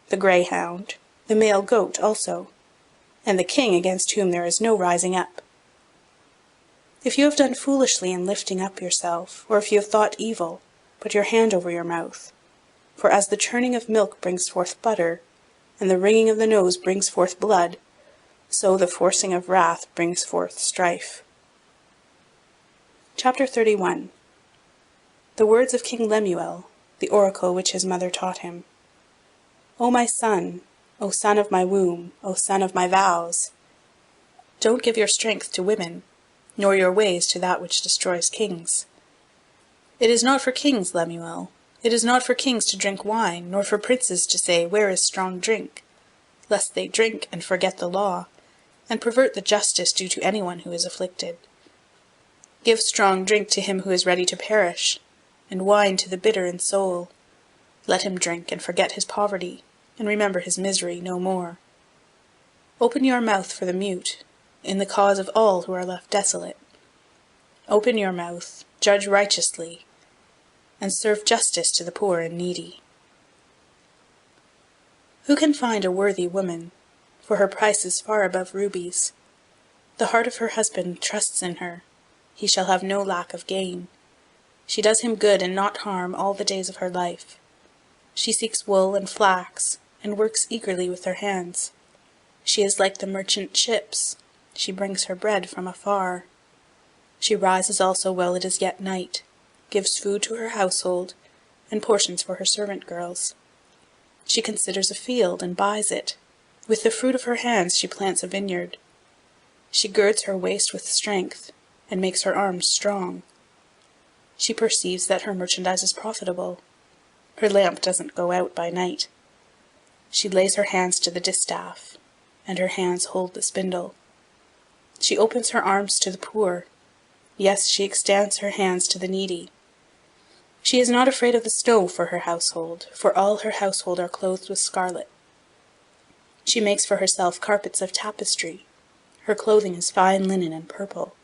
The greyhound, the male goat also, and the king against whom there is no rising up. If you have done foolishly in lifting up yourself, or if you have thought evil, put your hand over your mouth. For as the churning of milk brings forth butter, and the wringing of the nose brings forth blood, so the forcing of wrath brings forth strife. Chapter 31. The words of King Lemuel, the oracle which his mother taught him. O my son, O son of my womb, O son of my vows, don't give your strength to women, nor your ways to that which destroys kings. It is not for kings, Lemuel, it is not for kings to drink wine, nor for princes to say, Where is strong drink? Lest they drink and forget the law, and pervert the justice due to anyone who is afflicted. Give strong drink to him who is ready to perish, and wine to the bitter in soul. Let him drink and forget his poverty, and remember his misery no more. Open your mouth for the mute, in the cause of all who are left desolate. Open your mouth, judge righteously. and serve justice to the poor and needy. Who can find a worthy woman? For her price is far above rubies. The heart of her husband trusts in her. He shall have no lack of gain. She does him good and not harm all the days of her life. She seeks wool and flax, and works eagerly with her hands. She is like the merchant ships. She brings her bread from afar. She rises also while it is yet night, gives food to her household, and portions for her servant girls. She considers a field and buys it. With the fruit of her hands she plants a vineyard. She girds her waist with strength, and makes her arms strong. She perceives that her merchandise is profitable. Her lamp doesn't go out by night. She lays her hands to the distaff, and her hands hold the spindle. She opens her arms to the poor. Yes, she extends her hands to the needy. She is not afraid of the snow for her household, for all her household are clothed with scarlet. She makes for herself carpets of tapestry. Her clothing is fine linen and purple.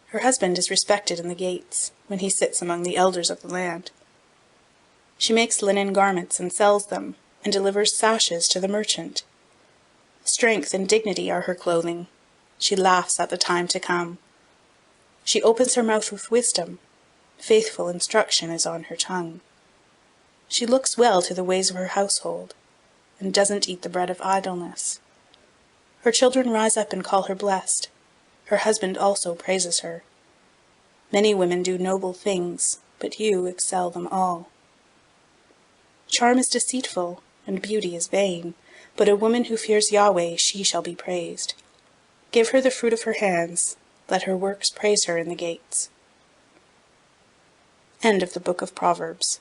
Her husband is respected in the gates, when he sits among the elders of the land. She makes linen garments and sells them, and delivers sashes to the merchant. Strength and dignity are her clothing. She laughs at the time to come. She opens her mouth with wisdom. Faithful instruction is on her tongue. She looks well to the ways of her household, and doesn't eat the bread of idleness. Her children rise up and call her blessed. Her husband also praises her. Many women do noble things, but you excel them all. Charm is deceitful, and beauty is vain, but a woman who fears Yahweh, she shall be praised. Give her the fruit of her hands, let her works praise her in the gates. End of the Book of Proverbs.